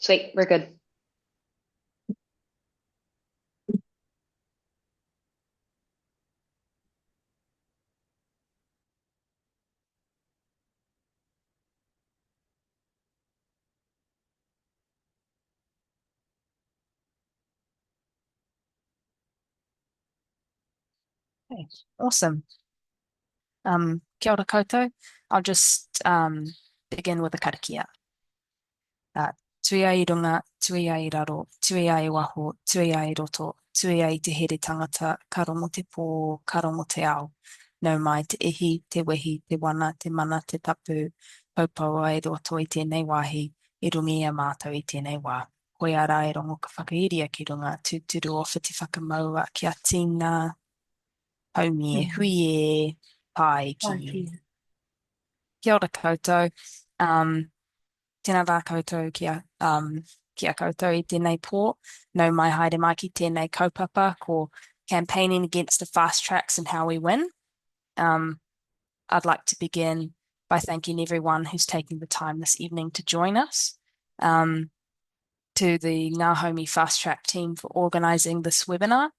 Sweet, we're good. Okay, awesome. Kia ora koutou. I'll just begin with a karakia. Tui ai runga, tui ai raro, tui ai waho, tui ai roto, tui ai te here tangata, ka rongo te pō, ka rongo te ao. Nau mai te ihi, te wehi, te wana, te mana, te tapu, paupau ai roto i tēnei wāhi, i rungi a mātou i tēnei wā. Koe ara e rongo ka whakairia ki runga, tūturu o whiti whakamaua ki a tīna, haumi e hui e, pai ki e. Pāti. Kia ora koutou. Um, Tēnā rā koutou kia koutou i tēnei pō. Nau mai haere mai ki tēnei kaupapa ko campaigning against the fast tracks and how we win. Um, I'd like to begin by thanking everyone who's taking the time this evening to join us. To the Ngā Haumi Fast Track team for organising this webinar.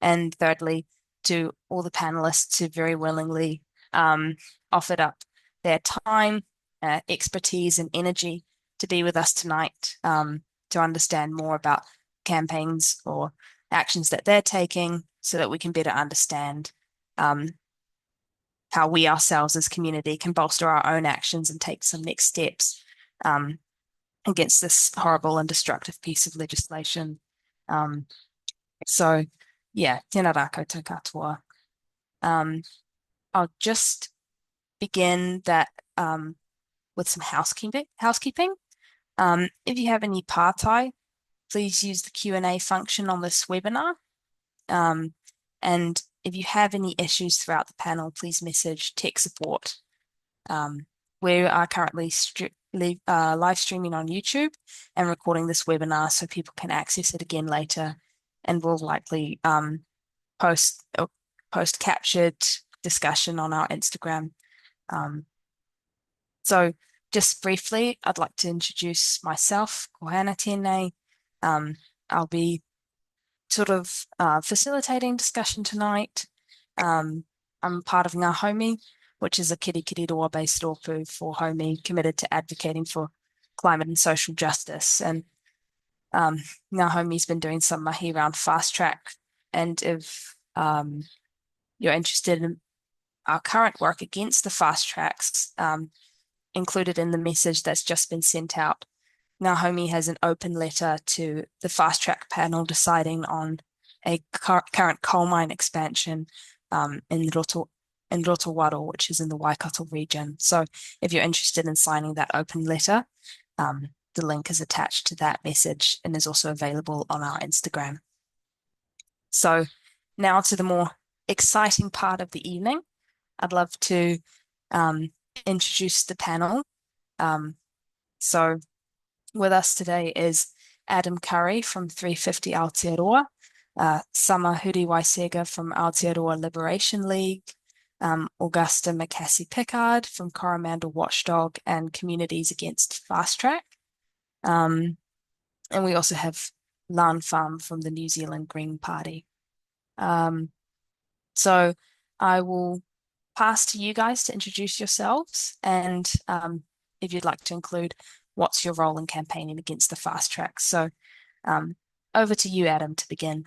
And thirdly, to all the panelists who very willingly offered up their time, expertise, and energy to be with us tonight to understand more about campaigns or actions that they're taking so that we can better understand how we ourselves as community can bolster our own actions and take some next steps against this horrible and destructive piece of legislation. So, yeah, tēnā rā koutou katoa. I'll just begin that with some housekeeping. If you have any pātai, please use the Q&A function on this webinar. And if you have any issues throughout the panel, please message tech support. We are currently live streaming on YouTube and recording this webinar so people can access it again later, and we'll likely post captured discussion on our Instagram. So just briefly, I'd like to introduce myself, Kohana tēnei. I'll be sort of facilitating discussion tonight. I'm part of Ngā Haumi, which is a kirikiriroa-based rōpū for Haumi committed to advocating for climate and social justice. And Ngā Haumi's been doing some mahi around fast track. And if you're interested in our current work against the fast tracks, included in the message that's just been sent out, Ngā Haumi has an open letter to the fast track panel deciding on a current coal mine expansion in Rotowaro, which is in the Waikato region. So if you're interested in signing that open letter, the link is attached to that message and is also available on our Instagram. So now to the more exciting part of the evening. I'd love to introduce the panel. So with us today is Adam Currie from 350 Aotearoa, Samah Huriwai-Seger from Aotearoa Liberation League, Augusta Macassey-Pickard from Coromandel Watchdog and Communities Against Fast Track. And we also have Lan Pham from the New Zealand Green Party. So I will pass to you guys to introduce yourselves, and if you'd like to include what's your role in campaigning against the fast track. So over to you, Adam, to begin.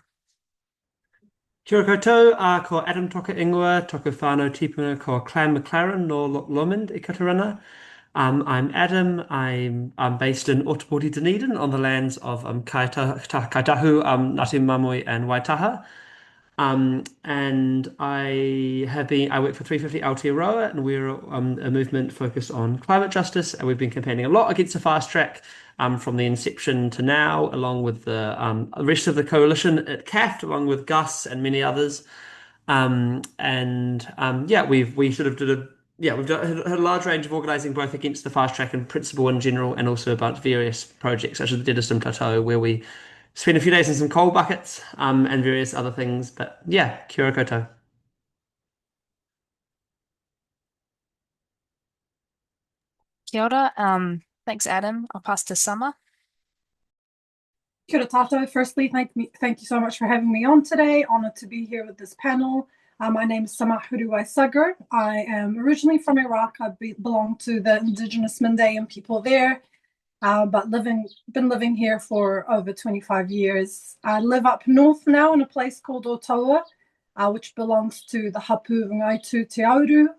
Kia ora koutou, ko Adam toka ingoa, toka whānau tipunga ko Clan McLaren no Lomond i Katarana. I'm Adam. I'm based in Ōtepoti, Dunedin, on the lands of Kaitahu, Ngāti Mamoi and Waitaha. And I work for 350 Aotearoa, and we're a movement focused on climate justice, and we've been campaigning a lot against the fast track from the inception to now, along with the rest of the coalition at CAFT, along with Gus and many others. Yeah, we sort of we've had a large range of organising both against the fast track and principle in general, and also about various projects such as the Dedistum Tatou, where we spent a few days in some coal buckets and various other things. But yeah, kia ora koutou. Kia ora. Thanks, Adam. I'll pass to Samah. Kia ora tātou. Firstly, thank you so much for having me on today. Honoured to be here with this panel. My name is Samah Huriwai-Seger. I am originally from Iraq. I belong to the indigenous Mandaean people there, but been living here for over 25 years. I live up north now in a place called Aotearoa, which belongs to the Hapu Ngaitu Te Auru,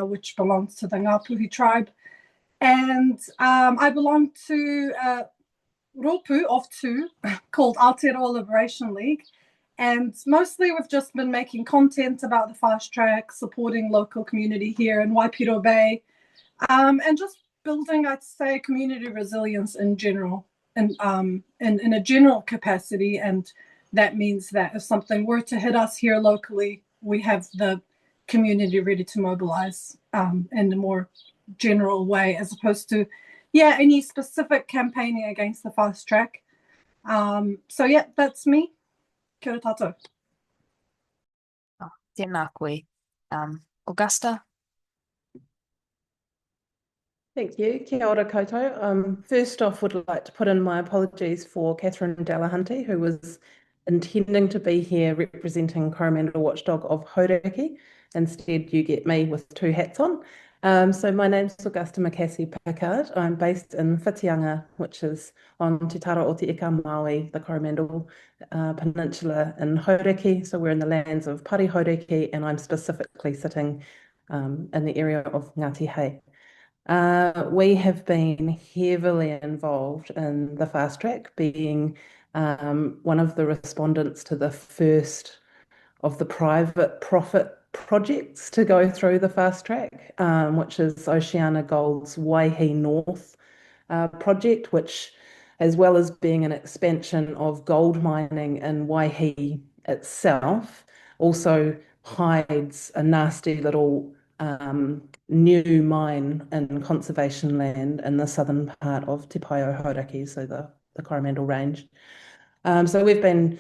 which belongs to the Ngāpuhi tribe. And I belong to Ropu of two called Aotearoa Liberation League. And mostly we've just been making content about the fast track, supporting local community here in Waipiro Bay, and just building, I'd say, community resilience in general, and in a general capacity. And that means that if something were to hit us here locally, we have the community ready to mobilize in a more general way, as opposed to any specific campaigning against the fast track. So yeah, that's me. Kia ora tātou. Tēnā koe. Augusta? Thank you. Kia ora koutou. First off, would like to put in my apologies for Catherine Delahunty, who was intending to be here representing Coromandel Watchdog of Hauraki. Instead, you get me with two hats on. So my name's Augusta Macassey-Pickard. I'm based in Whitianga, which is on Te Tara o Te Ika Maui, the Coromandel Peninsula in Hauraki. So we're in the lands of Pari Hauraki, and I'm specifically sitting in the area of Ngāti Hei. We have been heavily involved in the fast track, being one of the respondents to the first of the private profit projects to go through the fast track, which is Oceana Gold's Waihi North project, which, as well as being an expansion of gold mining in Waihi itself, also hides a nasty little new mine in conservation land in the southern part of Te Paio Hauraki, so the Coromandel Range. So we've been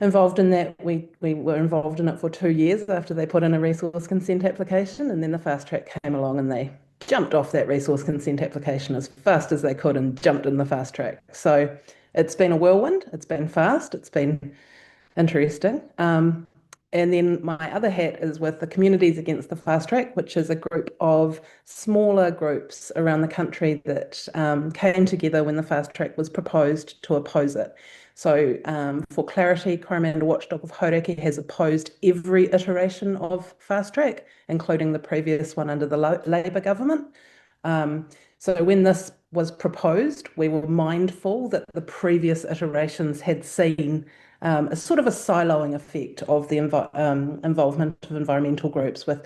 involved in that. We were involved in it for 2 years after they put in a resource consent application, and then the fast track came along and they jumped off that resource consent application as fast as they could and jumped in the fast track. So it's been a whirlwind, it's been fast, it's been interesting. And then my other hat is with the Communities Against the Fast Track, which is a group of smaller groups around the country that came together when the fast track was proposed to oppose it. So for clarity, Coromandel Watchdog of Hauraki has opposed every iteration of fast track, including the previous one under the Labour government. So when this was proposed, we were mindful that the previous iterations had seen a sort of a siloing effect of the involvement of environmental groups, with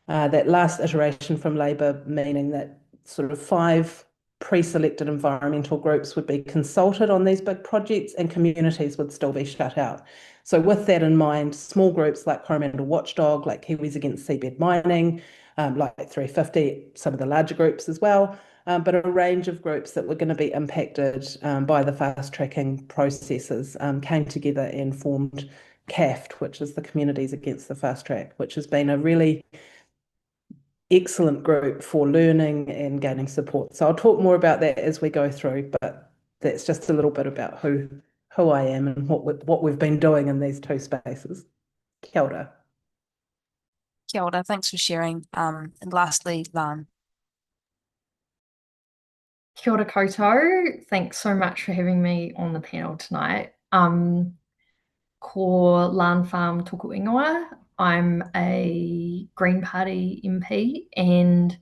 that last iteration from Labour meaning that sort of 5 pre-selected environmental groups would be consulted on these big projects and communities would still be shut out. So with that in mind, small groups like Coromandel Watchdog, like Kiwis Against Seabed Mining, like 350, some of the larger groups as well, but a range of groups that were going to be impacted by the fast tracking processes came together and formed CAFT, which is the Communities Against the Fast Track, which has been a really excellent group for learning and gaining support. So I'll talk more about that as we go through, but that's just a little bit about who I am and what we've been doing in these 2 spaces. Kia ora. Kia ora, thanks for sharing. And lastly, Lan. Kia ora koutou. Thanks so much for having me on the panel tonight. Ko Lan Pham tōku ingoa. I'm a Green Party MP, and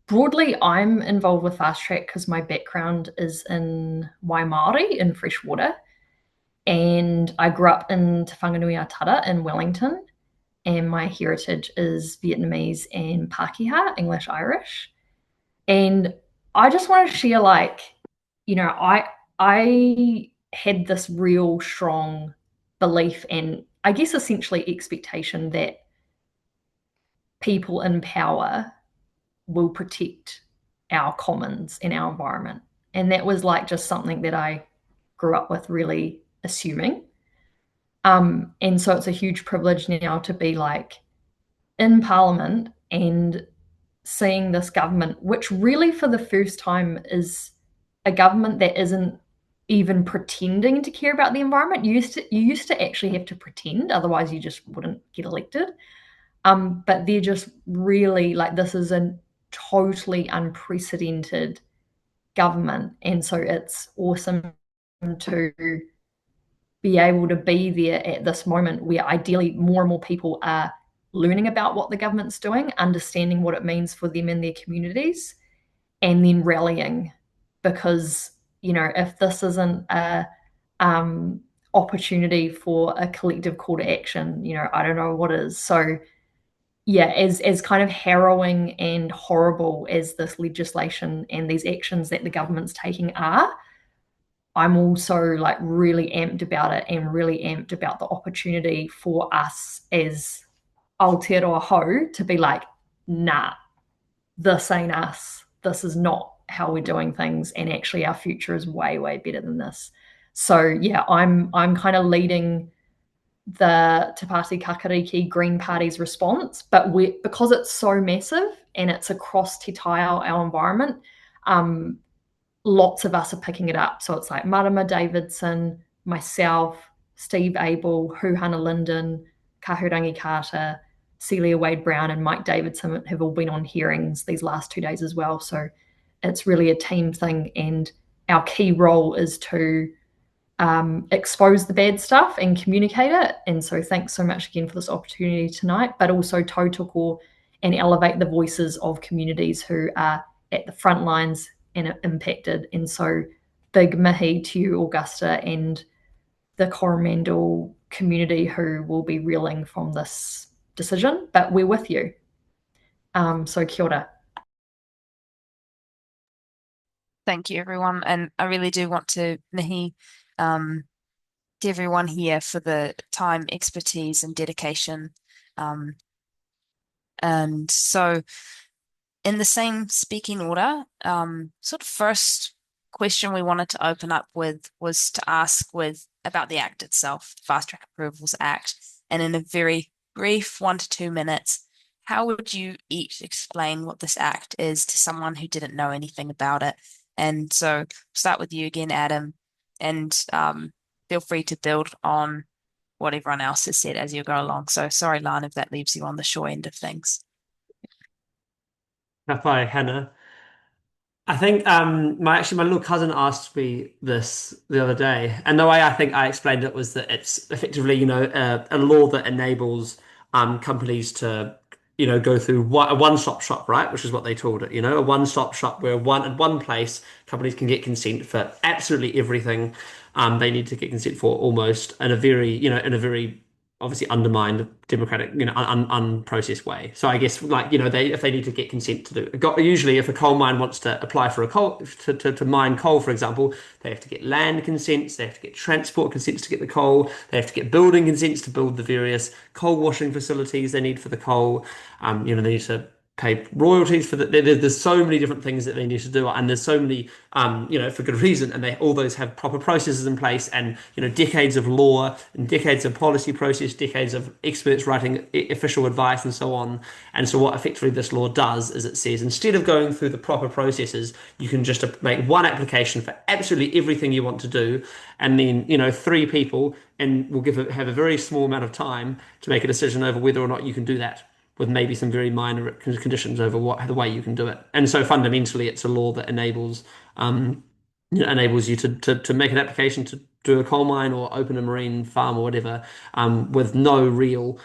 broadly I'm involved with fast track because my background is in Waimaori, in freshwater, and I grew up in Te Whanganui Tara in Wellington, and my heritage is Vietnamese and Pākehā, English Irish. And I just want to share, I had this real strong belief and I guess essentially expectation that people in power will protect our commons and our environment. And that was just something that I grew up with really assuming. And so it's a huge privilege now to be in Parliament and seeing this government, which really for the first time is a government that isn't even pretending to care about the environment. You used to actually have to pretend, otherwise you just wouldn't get elected. But they're just really like, this is a totally unprecedented government, and so it's awesome to be able to be there at this moment where ideally more and more people are learning about what the government's doing, understanding what it means for them and their communities, and then rallying. Because, you know, if this isn't a opportunity for a collective call to action, you know, I don't know what is. So yeah, as kind of harrowing and horrible as this legislation and these actions that the government's taking are, I'm also like really amped about it, and really amped about the opportunity for us as Aotearoa Hou to be like, nah, this ain't us. This is not how we're doing things, and actually our future is way, way better than this. So yeah, I'm kind of leading the Te Pāti Kakariki Green Party's response, but because it's so massive and it's across Te Taiao, our environment, lots of us are picking it up. So it's like Marama Davidson, myself, Steve Abel, Huhana Linden, Kahurangi Carter, Celia Wade-Brown, and Mike Davidson have all been on hearings these last 2 days as well. So it's really a team thing, and our key role is to expose the bad stuff and communicate it. And so thanks so much again for this opportunity tonight, but also tautoko and elevate the voices of communities who are at the front lines and are impacted. And so big mihi to you, Augusta, and the Coromandel community who will be reeling from this decision, but we're with you. So kia ora. Thank you, everyone. And I really do want to mihi to everyone here for the time, expertise, and dedication. And so in the same speaking order, sort of first question we wanted to open up with was to ask about the Act itself, the Fast Track Approvals Act, and in a very brief 1 to 2 minutes, how would you each explain what this Act is to someone who didn't know anything about it? And so start with you again, Adam, and feel free to build on what everyone else has said as you go along. So sorry, Lan, if that leaves you on the short end of things. Hi, Hannah. I think my little cousin asked me this the other day, and the way I think I explained it was that it's effectively, you know, a law that enables companies to, you know, go through a one-stop shop, right? Which is what they called it, you know, a one-stop shop where at one place companies can get consent for absolutely everything they need to get consent for, almost in a very, you know, in a very obviously undermined democratic, you know, unprocessed way. So I guess, like, you know, if they need to get consent to do, usually if a coal mine wants to apply for a coal to mine coal, for example, they have to get land consents, they have to get transport consents to get the coal, they have to get building consents to build the various coal washing facilities they need for the coal. You know, they need to pay royalties for that. There's so many different things that they need to do, and there's so many, you know, for good reason. And all those have proper processes in place, and, you know, decades of law and decades of policy process, decades of experts writing official advice, and so on. And so what effectively this law does is it says, instead of going through the proper processes, you can just make one application for absolutely everything you want to do, and then, you know, 3 people and will have a very small amount of time to make a decision over whether or not you can do that, with maybe some very minor conditions over the way you can do it. And so fundamentally, it's a law that enables you know, enables you to make an application to do a coal mine or open a marine farm or whatever, with no real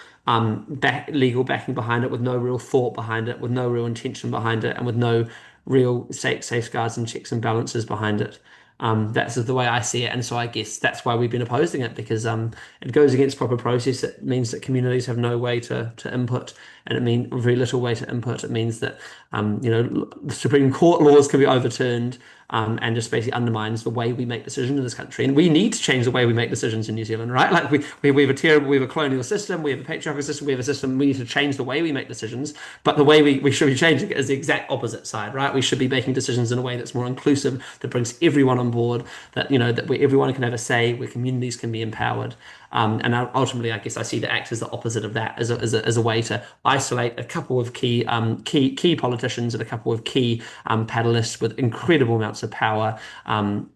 legal backing behind it, with no real thought behind it, with no real intention behind it, and with no real safeguards and checks and balances behind it. That's the way I see it, and so I guess that's why we've been opposing it, because it goes against proper process. It means that communities have no way to input, and it means very little way to input. It means that you know, the Supreme Court laws can be overturned, and just basically undermines the way we make decisions in this country. And we need to change the way we make decisions in New Zealand, right? Like we have a colonial system, we have a patriarchal system, we have a system. We need to change the way we make decisions, but the way we should be changing it is the exact opposite side, right? We should be making decisions in a way that's more inclusive, that brings everyone on board, that, you know, that where everyone can have a say, where communities can be empowered. And ultimately, I guess I see the Act as the opposite of that, as a way to isolate a couple of key politicians and a couple of key panelists with incredible amounts of power,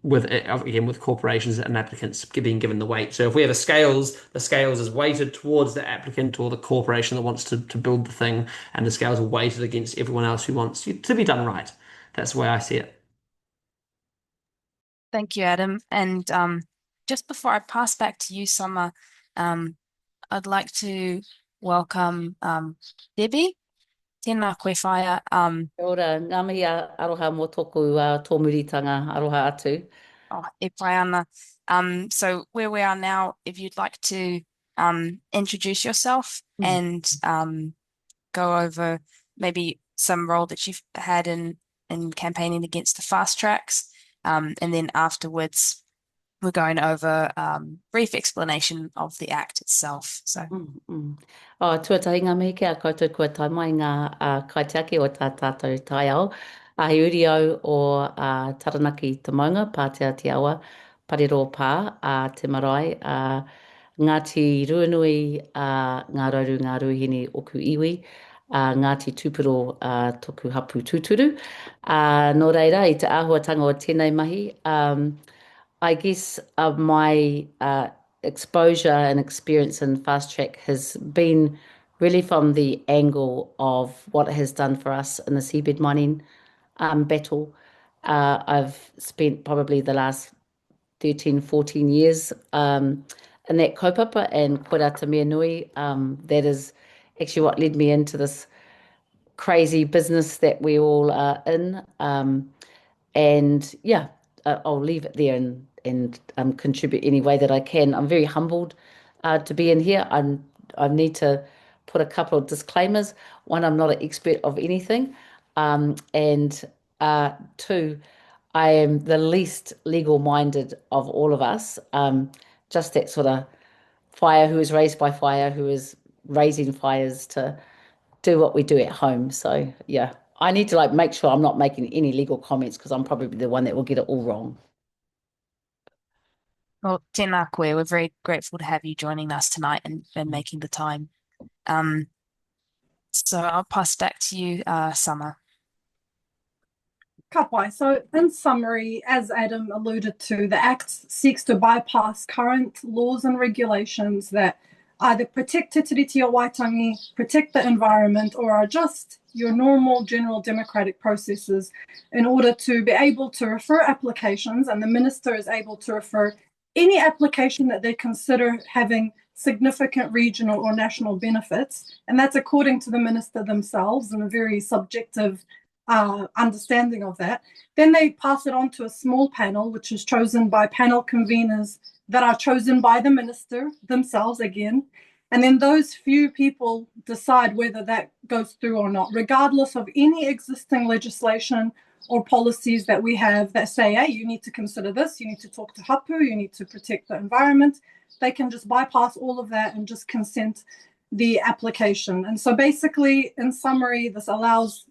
with corporations and applicants being given the weight. So if we have the scales is weighted towards the applicant or the corporation that wants to build the thing, and the scales are weighted against everyone else who wants it to be done right. That's the way I see it. Thank you, Adam. And just before I pass back to you, Samah, I'd like to welcome Debbie. Tēnā koe whaia. Kia ora, ngā mihi aroha mō tōku tōmuritanga aroha atu. E pai ana. So where we are now, if you'd like to introduce yourself and go over maybe some role that you've had in campaigning against the fast tracks, and then afterwards we're going over brief explanation of the Act itself. So. Tuatahi ngā mihi kia koutou kua taimai ngā kaitiaki o tā tātou taiao. Ahi uri au o Taranaki te maunga, Pāti Aotearoa, Pariro Pā, te marae, Ngāti Ruanui, Ngā Rauru, Ngā Ruhine Oku Iwi, Ngāti Tupiro Toku Hapu Tūturu. Nō reira, i te āhuatanga o tēnei mahi, I guess my exposure and experience in fast track has been really from the angle of what it has done for us in the seabed mining battle. I've spent probably the last 13, 14 years in that kaupapa and koera te mea nui. That is actually what led me into this crazy business that we all are in. And yeah, I'll leave it there and contribute any way that I can. I'm very humbled to be in here. I need to put a couple of disclaimers. One, I'm not an expert of anything. And two, I am the least legal-minded of all of us. Just that sort of fire who is raised by fire, who is raising fires to do what we do at home. So yeah, I need to make sure I'm not making any legal comments because I'm probably the one that will get it all wrong. Well, tēnā koe. We're very grateful to have you joining us tonight and making the time. So I'll pass back to you, Samah. Ka pai. So in summary, as Adam alluded to, the Act seeks to bypass current laws and regulations that either protect Te Tiriti o Waitangi, protect the environment, or are just your normal general democratic processes in order to be able to refer applications, and the minister is able to refer any application that they consider having significant regional or national benefits, and that's according to the minister themselves and a very subjective understanding of that. Then they pass it on to a small panel, which is chosen by panel conveners that are chosen by the minister themselves again. And then those few people decide whether that goes through or not, regardless of any existing legislation or policies that we have that say, hey, you need to consider this, you need to talk to hapu, you need to protect the environment. They can just bypass all of that and just consent the application. And so basically, in summary, this allows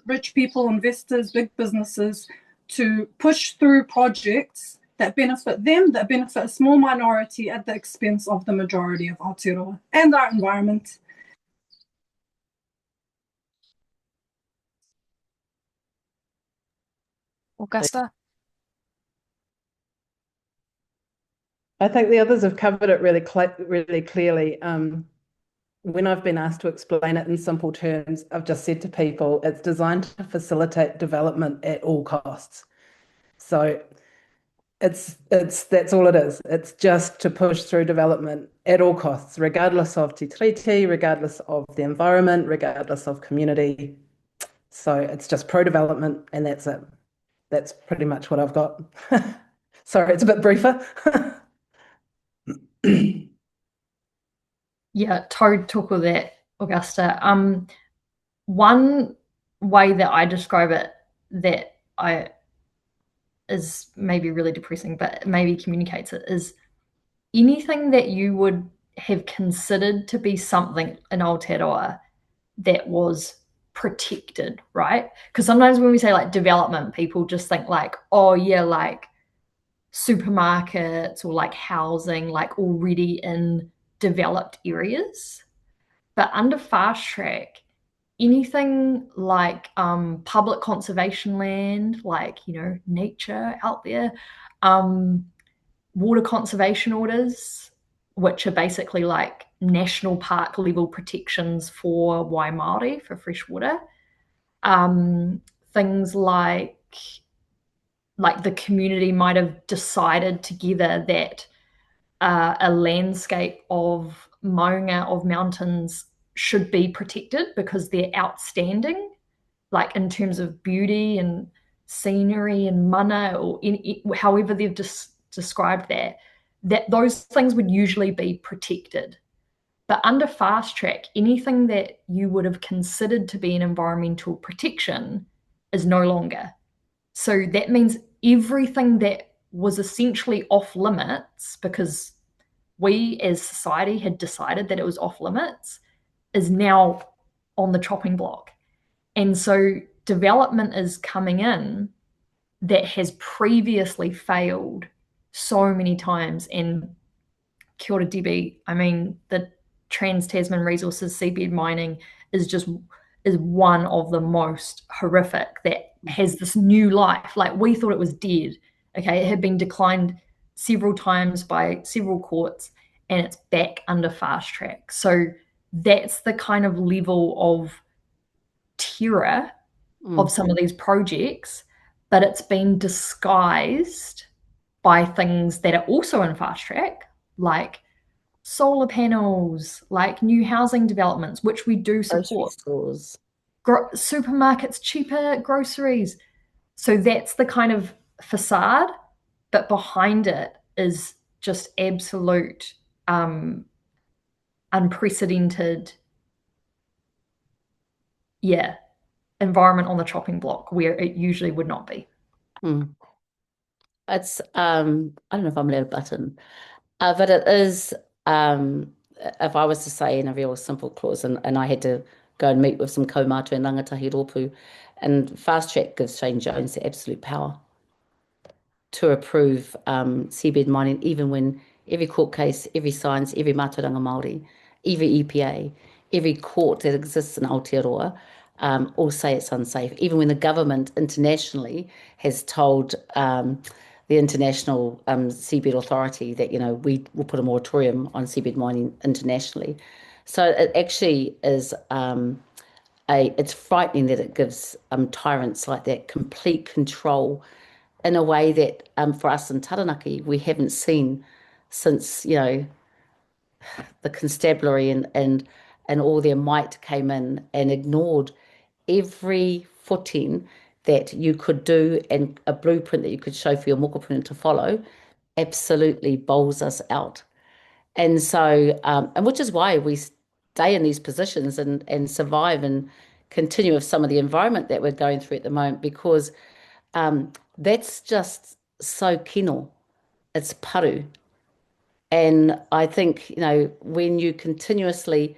rich people, investors, big businesses to push through projects that benefit them, that benefit a small minority at the expense of the majority of Aotearoa and our environment. Augusta? I think the others have covered it really clearly. When I've been asked to explain it in simple terms, I've just said to people, it's designed to facilitate development at all costs. So that's all it is. It's just to push through development at all costs, regardless of Te Tiriti, regardless of the environment, regardless of community. So it's just pro-development, and that's it. That's pretty much what I've got. Sorry, it's a bit briefer. Yeah, tōku that, Augusta. One way that I describe it that is maybe really depressing, but maybe communicates it, is anything that you would have considered to be something in Aotearoa that was protected, right? Because sometimes when we say development, people just think oh yeah, supermarkets or like housing, like already in developed areas. But under fast track, anything like public conservation land, like, nature out there, water conservation orders, which are basically like national park level protections for Waimaori, for fresh water. Things like the community might have decided together that a landscape of maunga, of mountains, should be protected because they're outstanding, like in terms of beauty and scenery and mana, or however they've described that those things would usually be protected. But under fast track, anything that you would have considered to be an environmental protection is no longer. So that means everything that was essentially off limits, because we as society had decided that it was off limits, is now on the chopping block. And so development is coming in that has previously failed so many times. And kia ora, Debbie, I mean, the Trans-Tasman Resources seabed mining is one of the most horrific, that has this new life. Like, we thought it was dead. Okay, it had been declined several times by several courts, and it's back under fast track. So that's the kind of level of terror of some of these projects, but it's been disguised by things that are also in fast track, like solar panels, like new housing developments, which we do support. Stores. Supermarkets, cheaper groceries. So that's the kind of facade, but behind it is just absolute unprecedented, environment on the chopping block where it usually would not be. It's I don't know if I'm allowed a button, but it is, if I was to say in a real simple clause, and I had to go and meet with some kaumātua and rangatahi rōpū, and fast track gives Shane Jones the absolute power to approve seabed mining, even when every court case, every science, every mātauranga Māori, every EPA, every court that exists in Aotearoa all say it's unsafe. Even when the government internationally has told the International Seabed Authority that, we will put a moratorium on seabed mining internationally. So it actually is it's frightening that it gives tyrants like that complete control in a way that for us in Taranaki we haven't seen since, the constabulary and all their might came in and ignored every footing that you could do, and a blueprint that you could show for your mokopuna to follow, absolutely bowls us out. And so, and which is why we stay in these positions and survive and continue with some of the environment that we're going through at the moment, because that's just so kino. It's paru. And I think, when you continuously,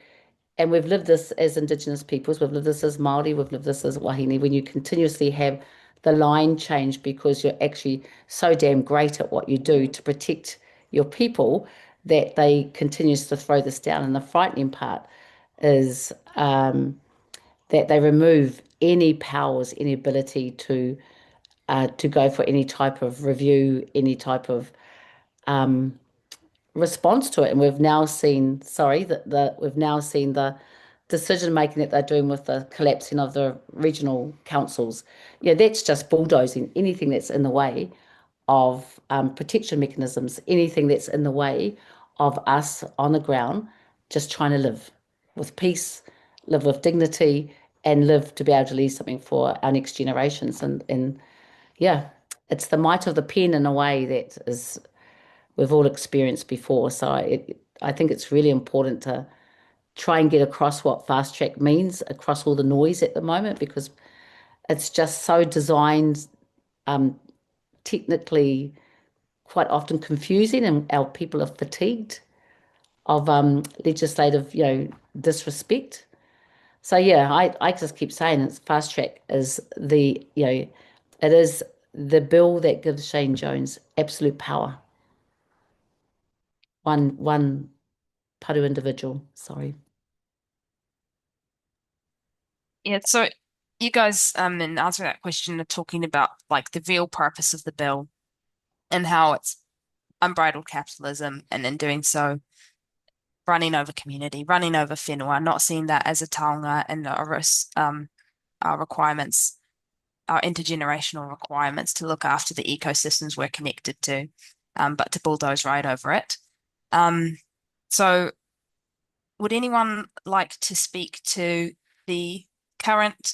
and we've lived this as Indigenous peoples, we've lived this as Māori, we've lived this as wahine, when you continuously have the line change because you're actually so damn great at what you do to protect your people, that they continues to throw this down. And the frightening part is that they remove any powers, any ability to go for any type of review, any type of response to it. And we've now seen, we've now seen the decision making that they're doing with the collapsing of the regional councils. That's just bulldozing anything that's in the way of protection mechanisms, anything that's in the way of us on the ground just trying to live with peace, live with dignity, and live to be able to leave something for our next generations. And it's the might of the pen in a way that is we've all experienced before. So I think it's really important to try and get across what fast track means across all the noise at the moment, because it's just so designed technically quite often confusing, and our people are fatigued of legislative disrespect. So I just keep saying it's fast track is it is the bill that gives Shane Jones absolute power. One paru individual, sorry. Yeah, so you guys, in answering that question, are talking about like the real purpose of the bill and how it's unbridled capitalism, and in doing so, running over community, running over whenua, not seeing that as a taonga and our requirements, our intergenerational requirements to look after the ecosystems we're connected to, but to bulldoze right over it. So would anyone like to speak to the current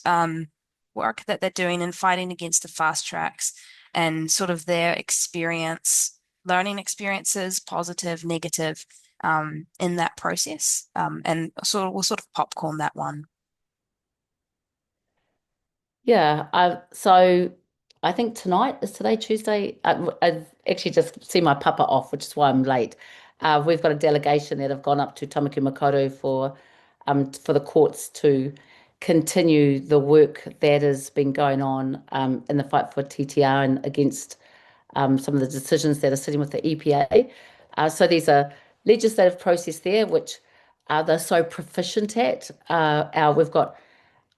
work that they're doing in fighting against the fast tracks and sort of their experience, learning experiences, positive, negative, in that process? And we'll sort of popcorn that one. Yeah, so I think is today Tuesday? I've actually just seen my papa off, which is why I'm late. We've got a delegation that have gone up to Tamaki Makaurau for the courts to continue the work that has been going on in the fight for TTR and against some of the decisions that are sitting with the EPA. So there's a legislative process there, which they're so proficient at. We've got,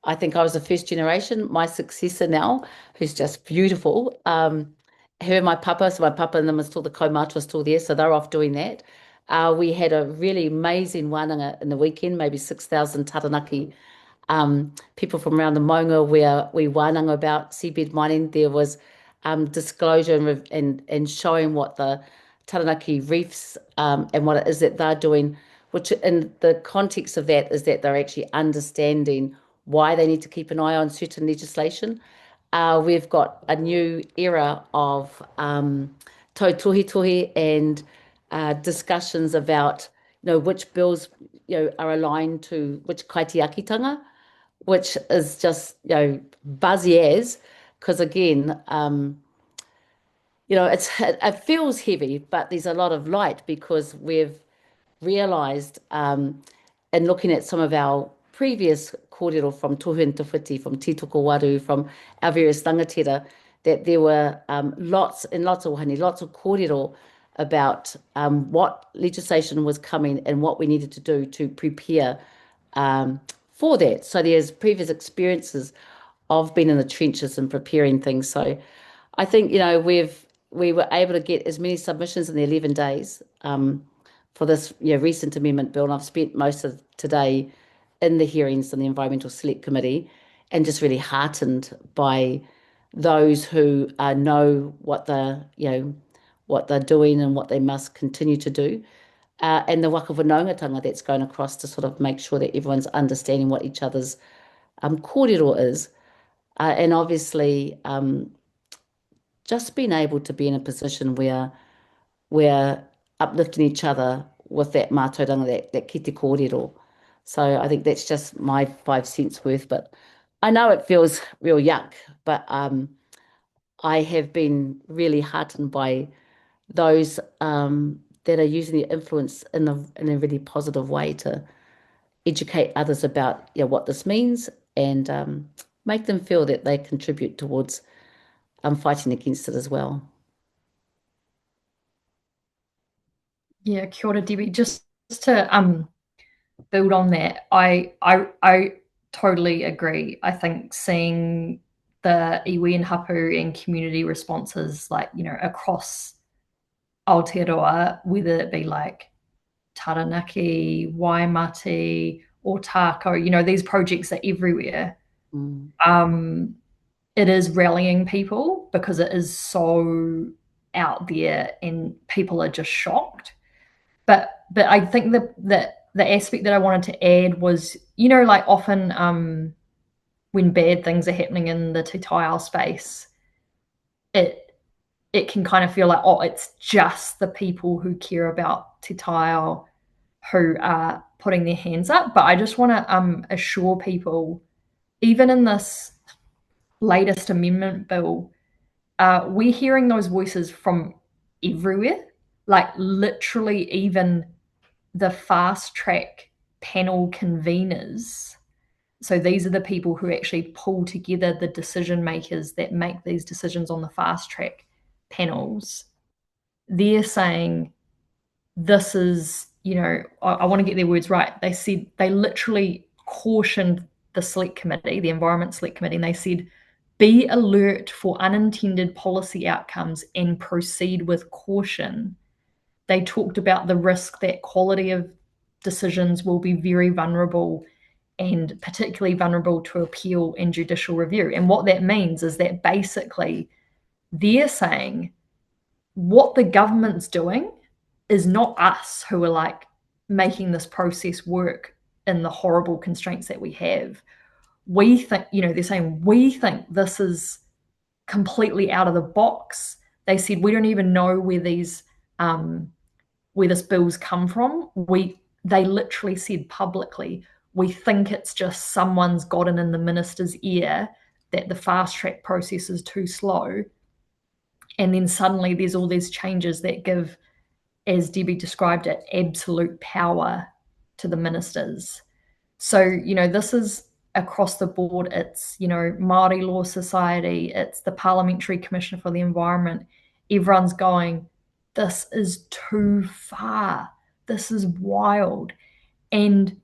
I think I was the first generation, my successor now, who's just beautiful. Her and my papa, so my papa and them are still, the kaumātua is still there, so they're off doing that. We had a really amazing wānanga in the weekend, maybe 6,000 taranaki people from around the maunga, where we wānanga about seabed mining. There was disclosure and showing what the taranaki reefs and what it is that they're doing, which in the context of that is that they're actually understanding why they need to keep an eye on certain legislation. We've got a new era of tautohe and discussions about, which bills, are aligned to which kaitiakitanga, which is just, buzzy as, because again, it feels heavy, but there's a lot of light because we've realised in looking at some of our previous kōrero from Tohu and Tawhiti, from Titoko Waru, from our various rangatira, that there were lots of wahine, lots of kōrero about what legislation was coming and what we needed to do to prepare for that. So there's previous experiences of being in the trenches and preparing things. So I think, we were able to get as many submissions in the 11 days for this recent amendment bill. And I've spent most of today in the hearings in the Environmental Select Committee and just really heartened by those who know what they're doing and what they must continue to do. And the waka whanaungatanga that's going across to sort of make sure that everyone's understanding what each other's kōrero is. And obviously, just being able to be in a position where we're uplifting each other with that mātauranga, that kite kōrero. So I think that's just my 5 cents worth. But I know it feels real yuck, but I have been really heartened by those that are using their influence in a really positive way to educate others about what this means and make them feel that they contribute towards fighting against it as well. Yeah, kia ora, Debbie. Just to build on that, I totally agree. I think seeing the iwi and hapu and community responses, across Aotearoa, whether it be like Taranaki, Waimati, or Tako, these projects are everywhere. It is rallying people because it is so out there and people are just shocked. But I think that the aspect that I wanted to add was, often when bad things are happening in the te taiao space, it can kind of feel like, it's just the people who care about te taiao who are putting their hands up. But I just want to assure people, even in this latest amendment bill, we're hearing those voices from everywhere, like literally even the fast track panel conveners So these are the people who actually pull together the decision makers that make these decisions on the fast track panels. They're saying this is, I want to get their words right. They said, they literally cautioned the select committee, the environment select committee, and they said, be alert for unintended policy outcomes and proceed with caution. They talked about the risk that quality of decisions will be very vulnerable, and particularly vulnerable to appeal and judicial review. And what that means is that basically they're saying what the government's doing is not us who are like making this process work in the horrible constraints that we have. We think, they're saying, we think this is completely out of the box. They said, we don't even know where these, where this bill's come from. They literally said publicly, we think it's just someone's gotten in the minister's ear that the fast track process is too slow. And then suddenly there's all these changes that give, as Debbie described it, absolute power to the ministers. So, this is across the board. It's, Māori Law Society, it's the Parliamentary Commissioner for the Environment. Everyone's going, this is too far. This is wild. And,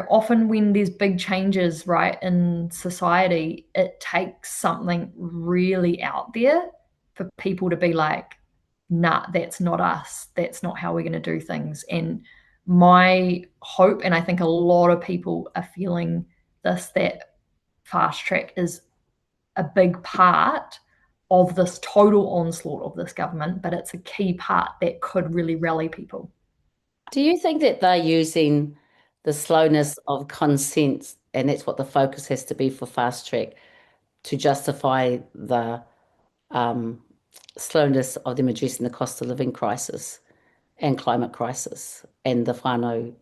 often when there's big changes, right, in society, it takes something really out there for people to be like, nah, that's not us. That's not how we're going to do things. And my hope, and I think a lot of people are feeling this, that fast track is a big part of this total onslaught of this government, but it's a key part that could really rally people. Do you think that they're using the slowness of consent, and that's what the focus has to be for fast track, to justify the slowness of them addressing the cost of living crisis and climate crisis and the whānau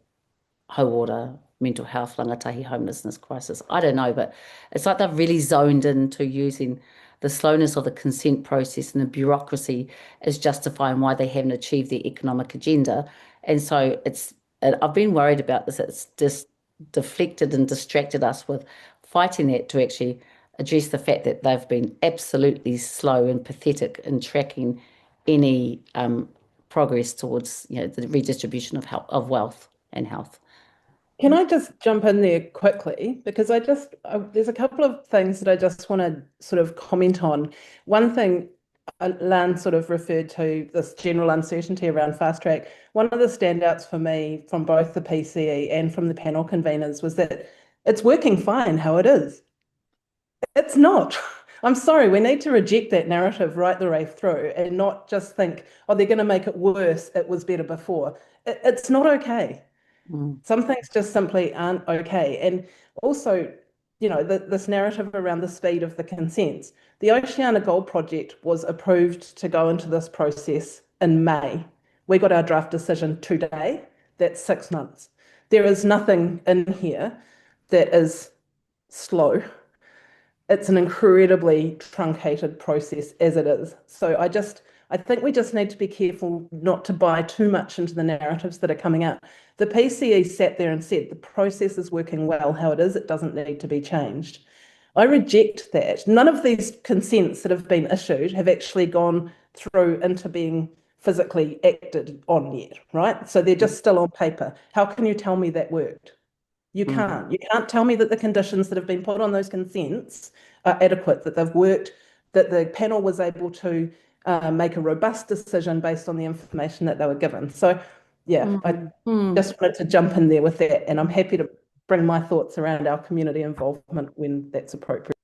hauora mental health rangatahi homelessness crisis? I don't know, but it's like they've really zoned into using the slowness of the consent process and the bureaucracy as justifying why they haven't achieved their economic agenda. And so I've been worried about this. It's just deflected and distracted us with fighting that to actually address the fact that they've been absolutely slow and pathetic in tracking any progress towards, the redistribution of wealth and health. Can I just jump in there quickly? Because there's a couple of things that I just want to sort of comment on. One thing, Lan sort of referred to this general uncertainty around fast track. One of the standouts for me from both the PCE and from the panel conveners was that it's working fine how it is. It's not. I'm sorry, we need to reject that narrative right the way through and not just think, oh, they're going to make it worse. It was better before. It's not okay. Some things just simply aren't okay. And also, this narrative around the speed of the consents. The Oceana Gold Project was approved to go into this process in May. We got our draft decision today. That's 6 months. There is nothing in here that is slow. It's an incredibly truncated process as it is. So I think we just need to be careful not to buy too much into the narratives that are coming out. The PCE sat there and said the process is working well how it is. It doesn't need to be changed. I reject that. None of these consents that have been issued have actually gone through into being physically acted on yet, right? So they're just still on paper. How can you tell me that worked? You can't. You can't tell me that the conditions that have been put on those consents are adequate, that they've worked, that the panel was able to make a robust decision based on the information that they were given. So, yeah, I just wanted to jump in there with that, and I'm happy to bring my thoughts around our community involvement when that's appropriate.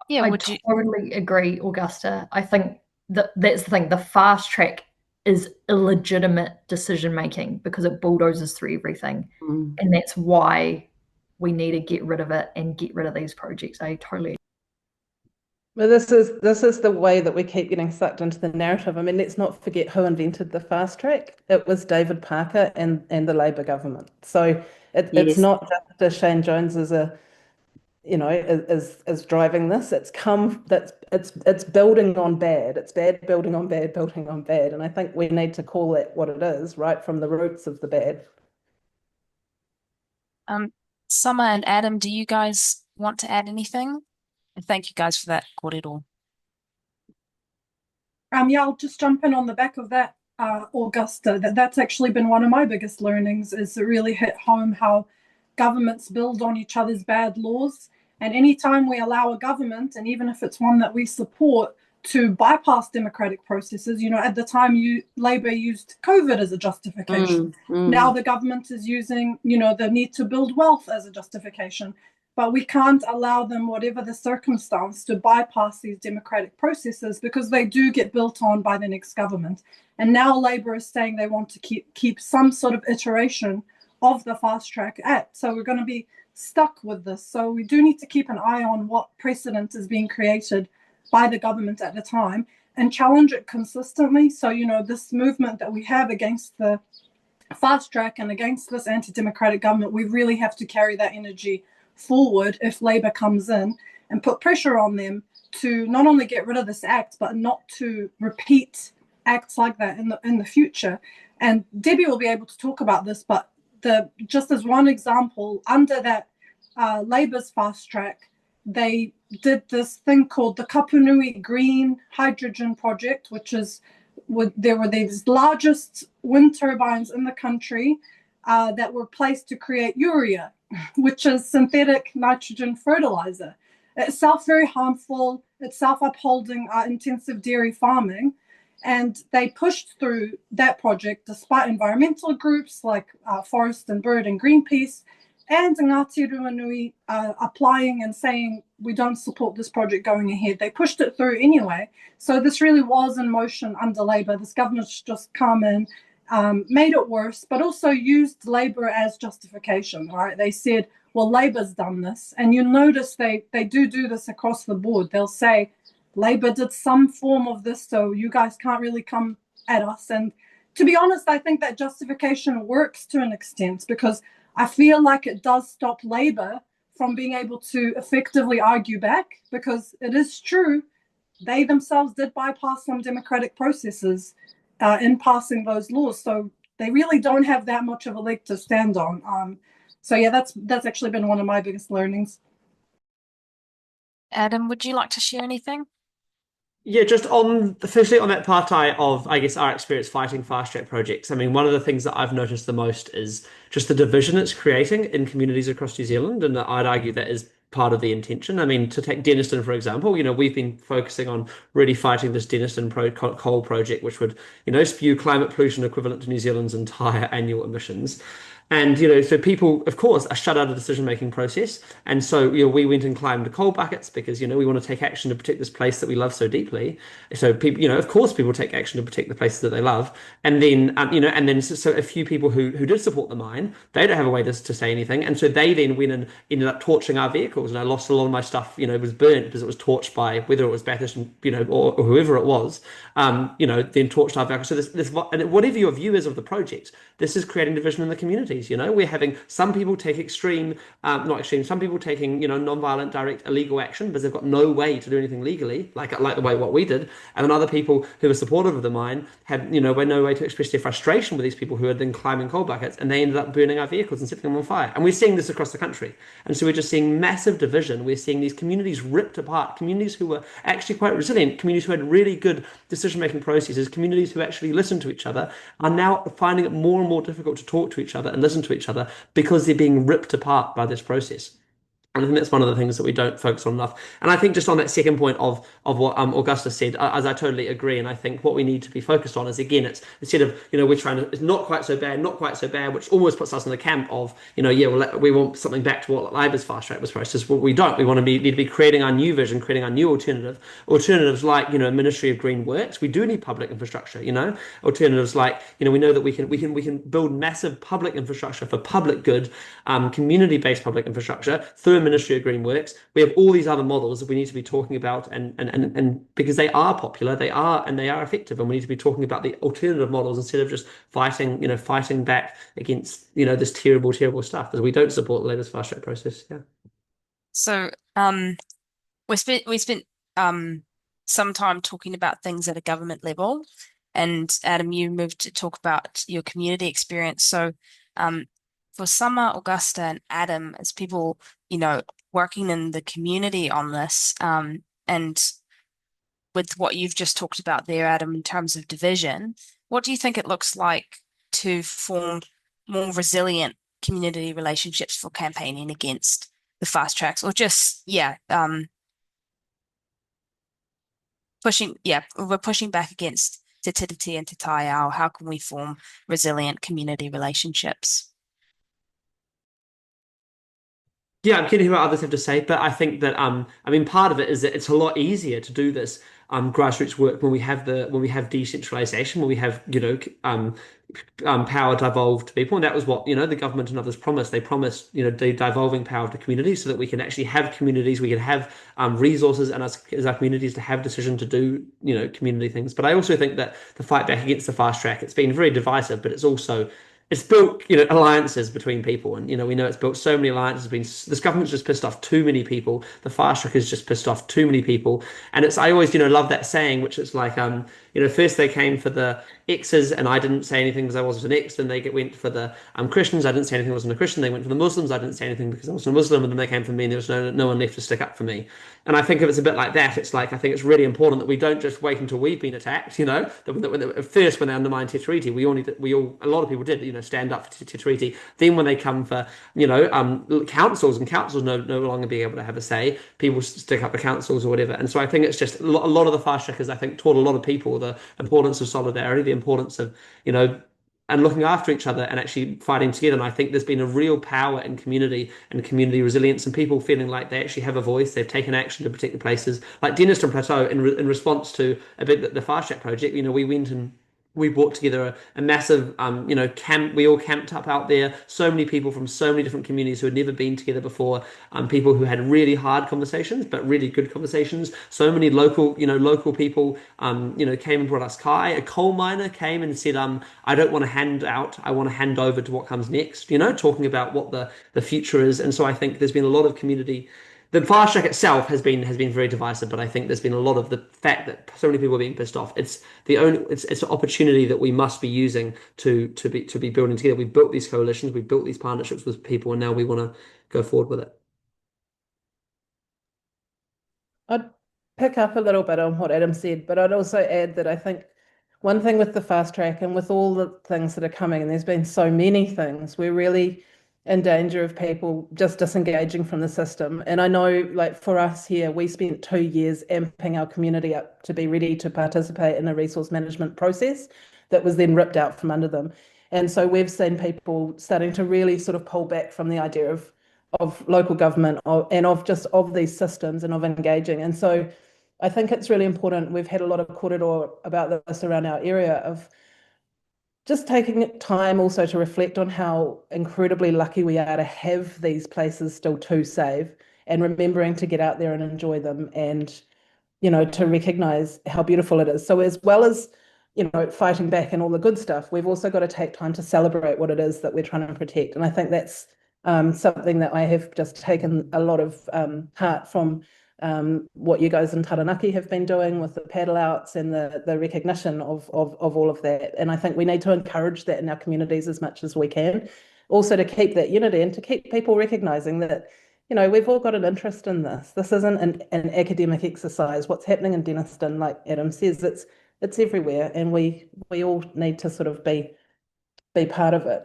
Yeah, I totally agree, Augusta. I think that's the thing. The fast track is illegitimate decision making because it bulldozes through everything, and that's why we need to get rid of it and get rid of these projects. I totally agree. Well, this is the way that we keep getting sucked into the narrative. I mean, let's not forget who invented the fast track. It was David Parker and the Labour government. So it's not just that Shane Jones is is driving this. It's building on bad. It's bad building on bad, building on bad. And I think we need to call it what it is, right from the roots of the bad. Summer and Adam, do you guys want to add anything? And thank you guys for that, kōrero. Yeah, I'll just jump in on the back of that, Augusta. That's actually been one of my biggest learnings, is to really hit home how governments build on each other's bad laws. And anytime we allow a government, and even if it's one that we support, to bypass democratic processes, at the time Labour used COVID as a justification. Now the government is using, the need to build wealth as a justification. But we can't allow them, whatever the circumstance, to bypass these democratic processes, because they do get built on by the next government. And now Labour is saying they want to keep some sort of iteration of the Fast Track Act. So we're going to be stuck with this. So we do need to keep an eye on what precedent is being created by the government at the time and challenge it consistently. So, this movement that we have against the Fast Track and against this anti-democratic government, we really have to carry that energy forward if Labour comes in and put pressure on them to not only get rid of this act, but not to repeat acts like that in the future. And Debbie will be able to talk about this, but just as one example, under that Labour's Fast Track, they did this thing called the Kapunui Green Hydrogen Project, there were these largest wind turbines in the country that were placed to create urea, which is synthetic nitrogen fertilizer. Itself very harmful, itself upholding intensive dairy farming. And they pushed through that project despite environmental groups like Forest and Bird and Greenpeace and Ngāti Ruanui applying and saying, we don't support this project going ahead. They pushed it through anyway. So this really was in motion under Labour. This government's just come in, made it worse, but also used Labour as justification, right? They said, well, Labour's done this. And you notice they do this across the board. They'll say, Labour did some form of this, so you guys can't really come at us. And to be honest, I think that justification works to an extent, because I feel like it does stop Labour from being able to effectively argue back, because it is true, they themselves did bypass some democratic processes in passing those laws. So they really don't have that much of a leg to stand on. So yeah, that's actually been one of my biggest learnings. Adam, would you like to share anything? Yeah, just firstly on that part of, I guess, our experience fighting fast track projects. I mean, one of the things that I've noticed the most is just the division it's creating in communities across New Zealand, and I'd argue that is part of the intention. I mean, to take Denniston, for example, we've been focusing on really fighting this Denniston coal project, which would, spew climate pollution equivalent to New Zealand's entire annual emissions. And, so people, of course, are shut out of the decision-making process. And so, we went and climbed the coal buckets because, we want to take action to protect this place that we love so deeply. So people, of course, people take action to protect the places that they love. And then, so a few people who did support the mine, they don't have a way to say anything. And so they then went and ended up torching our vehicles. And I lost a lot of my stuff, was burnt because it was torched by, whether it was Bathurst, or whoever it was, then torched our vehicles. So and whatever your view is of the project, this is creating division in the communities. We're having some people take some people taking, non-violent, direct, illegal action because they've got no way to do anything legally, like the way what we did. And then other people who are supportive of the mine had, no way to express their frustration with these people who had been climbing coal buckets, and they ended up burning our vehicles and setting them on fire. And we're seeing this across the country. And so we're just seeing massive division. We're seeing these communities ripped apart, communities who were actually quite resilient, communities who had really good decision-making processes, communities who actually listened to each other, are now finding it more and more difficult to talk to each other and listen to each other because they're being ripped apart by this process. And I think that's one of the things that we don't focus on enough. And I think just on that second point of what Augusta said, as I totally agree. And I think what we need to be focused on is, again, it's instead of, we're trying to, it's not quite so bad, which almost puts us in the camp of, we want something back to what Labour's fast track was process. Well, we don't. We need to be creating our new vision, creating our new alternatives like, Ministry of Green Works. We do need public infrastructure, alternatives like, we know that we can build massive public infrastructure for public good, community-based public infrastructure through Ministry of Green Works. We have all these other models that we need to be talking about, and because they are popular, they are effective, and we need to be talking about the alternative models instead of just fighting back against this terrible stuff, because we don't support the latest fast track process. Yeah. So we spent some time talking about things at a government level, and Adam, you moved to talk about your community experience. So for Samah, Augusta, and Adam, as people, working in the community on this, and with what you've just talked about there, Adam, in terms of division, what do you think it looks like to form more resilient community relationships for campaigning against the fast tracks, or just, we're pushing back against Te Tiriti and Te Taiao. How can we form resilient community relationships? Yeah, I'm keen to hear what others have to say, but I think that part of it is that it's a lot easier to do this grassroots work when we have decentralization, when we have power devolved to people, and that was what the government and others promised. They promised the devolving power to communities so that we can actually have communities, we can have resources and as our communities to have decision to do community things. But I also think that the fight back against the fast track, it's been very divisive, but it's built, alliances between people, and we know it's built so many alliances. This government's just pissed off too many people. The fast track has just pissed off too many people, and I always love that saying, which is like first they came for the X's, and I didn't say anything because I wasn't an X. Then they went for the Christians. I didn't say anything because I wasn't a Christian. They went for the Muslims. I didn't say anything because I wasn't a Muslim. And then they came for me, and there was no one left to stick up for me. And I think if it's a bit like that, it's like I think it's really important that we don't just wait until we've been attacked. At first when they undermined Te Tiriti, a lot of people did stand up for Te Tiriti. Then when they come for councils, and councils no longer being able to have a say, people stick up for councils or whatever. And so I think it's just a lot of the fast trackers, I think, taught a lot of people the importance of solidarity, the importance of and looking after each other and actually fighting together. And I think there's been a real power in community and community resilience, and people feeling like they actually have a voice. They've taken action to protect the places. Like Denniston Plateau, in response to a bit the Fast Track project, we went and we brought together a massive, camp. We all camped up out there. So many people from so many different communities who had never been together before. People who had really hard conversations, but really good conversations. So many local people, came and brought us kai. A coal miner came and said, I don't want to hand out. I want to hand over to what comes next. Talking about what the future is. And so I think there's been a lot of community. The fast track itself has been very divisive, but I think there's been a lot of the fact that so many people are being pissed off. It's an opportunity that we must be using to be building together. We've built these coalitions, we've built these partnerships with people, and now we want to go forward with it. I'd pick up a little bit on what Adam said, but I'd also add that I think one thing with the fast track and with all the things that are coming, and there's been so many things, we're really in danger of people just disengaging from the system. And I know, like for us here, we spent 2 years amping our community up to be ready to participate in a resource management process that was then ripped out from under them. And so we've seen people starting to really sort of pull back from the idea of local government and of these systems and of engaging. And so I think it's really important. We've had a lot of korero about this around our area of just taking time also to reflect on how incredibly lucky we are to have these places still to save, and remembering to get out there and enjoy them, and to recognize how beautiful it is. So as well as fighting back and all the good stuff, we've also got to take time to celebrate what it is that we're trying to protect. And I think that's something that I have just taken a lot of heart from what you guys in Taranaki have been doing with the paddle outs and the recognition of all of that. And I think we need to encourage that in our communities as much as we can, also to keep that unity and to keep people recognizing that we've all got an interest in this. This isn't an academic exercise. What's happening in Denniston, like Adam says, it's everywhere, and we all need to sort of be part of it.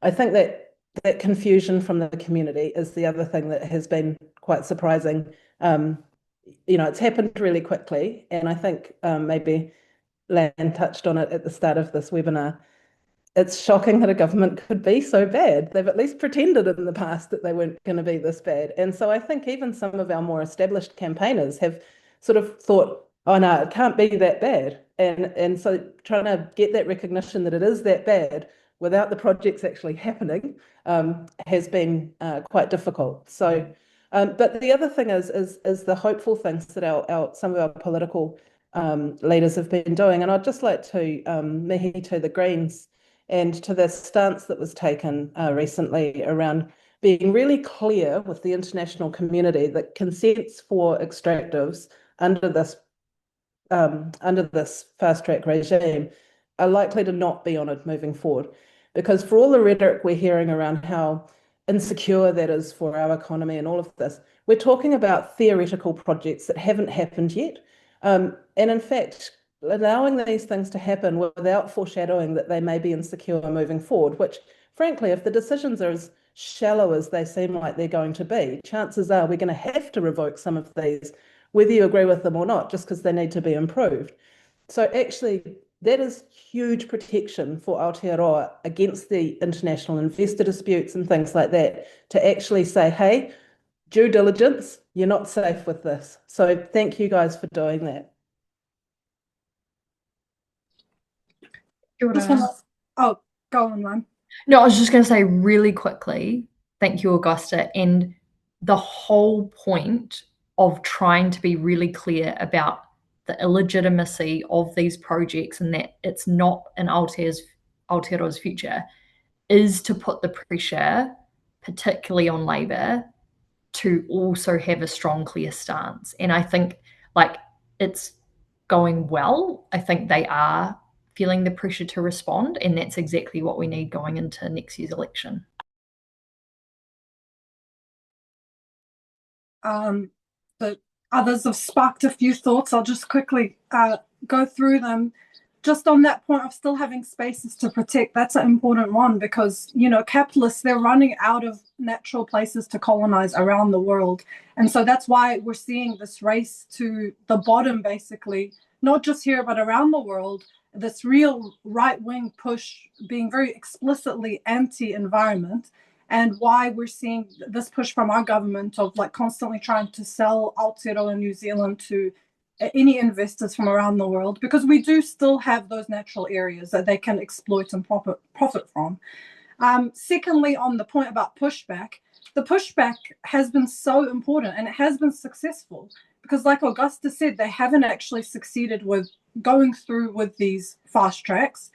I think that confusion from the community is the other thing that has been quite surprising. It's happened really quickly, and I think maybe Lan touched on it at the start of this webinar. It's shocking that a government could be so bad. They've at least pretended in the past that they weren't going to be this bad. And so I think even some of our more established campaigners have sort of thought, oh no, it can't be that bad. And so trying to get that recognition that it is that bad without the projects actually happening has been quite difficult. So, but the other thing is the hopeful things that some of our political leaders have been doing. And I'd just like to mihi to the Greens and to the stance that was taken recently around being really clear with the international community that consents for extractives under this fast track regime are likely to not be honoured moving forward. Because for all the rhetoric we're hearing around how insecure that is for our economy and all of this, we're talking about theoretical projects that haven't happened yet. And in fact, allowing these things to happen without foreshadowing that they may be insecure moving forward, which frankly, if the decisions are as shallow as they seem like they're going to be, chances are we're going to have to revoke some of these, whether you agree with them or not, just because they need to be improved. So actually, that is huge protection for Aotearoa against the international investor disputes and things like that, to actually say, hey, due diligence, you're not safe with this. So thank you guys for doing that. Oh, go on, Lan. No, I was just going to say really quickly, thank you, Augusta. And the whole point of trying to be really clear about the illegitimacy of these projects and that it's not in Aotearoa's future is to put the pressure, particularly on Labour, to also have a strong, clear stance. And I think like it's going well. I think they are feeling the pressure to respond, and that's exactly what we need going into next year's election. But others have sparked a few thoughts. I'll just quickly go through them. Just on that point of still having spaces to protect, that's an important one, because, you know, capitalists, they're running out of natural places to colonize around the world. And so that's why we're seeing this race to the bottom, basically, not just here, but around the world, this real right-wing push being very explicitly anti-environment, and why we're seeing this push from our government of like constantly trying to sell Aotearoa New Zealand to any investors from around the world, because we do still have those natural areas that they can exploit and profit from. Secondly, on the point about pushback, the pushback has been so important and it has been successful, because like Augusta said, they haven't actually succeeded with going through with these fast tracks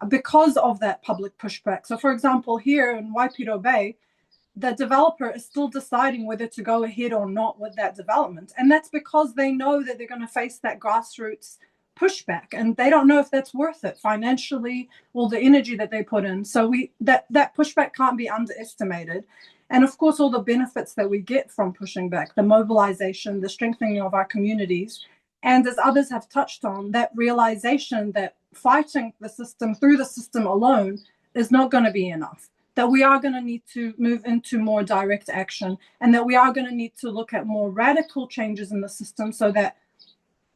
because of that public pushback. So for example, here in Waipiro Bay, the developer is still deciding whether to go ahead or not with that development. And that's because they know that they're going to face that grassroots pushback, and they don't know if that's worth it financially or the energy that they put in. So that pushback can't be underestimated. And of course, all the benefits that we get from pushing back, the mobilization, the strengthening of our communities, and as others have touched on, that realization that fighting the system through the system alone is not going to be enough, that we are going to need to move into more direct action, and that we are going to need to look at more radical changes in the system so that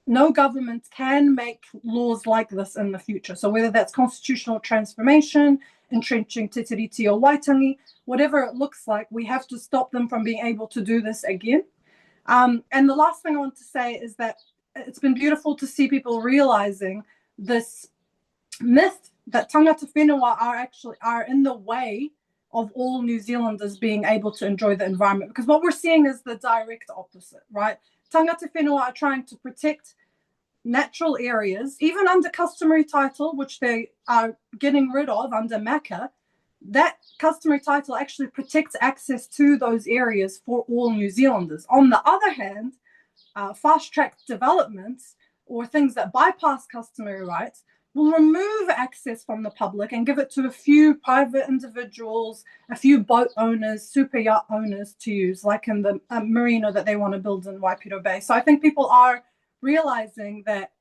no government can make laws like this in the future. So whether that's constitutional transformation, entrenching te tiriti o Waitangi, whatever it looks like, we have to stop them from being able to do this again. And the last thing I want to say is that it's been beautiful to see people realizing this myth that tangata whenua are in the way of all New Zealanders being able to enjoy the environment, because what we're seeing is the direct opposite, right? Tangata whenua are trying to protect natural areas, even under customary title, which they are getting rid of under MACA. That customary title actually protects access to those areas for all New Zealanders. On the other hand, fast-track developments or things that bypass customary rights will remove access from the public and give it to a few private individuals, a few boat owners, super yacht owners to use, like in the marina that they want to build in Waipiro Bay. So I think people are realizing that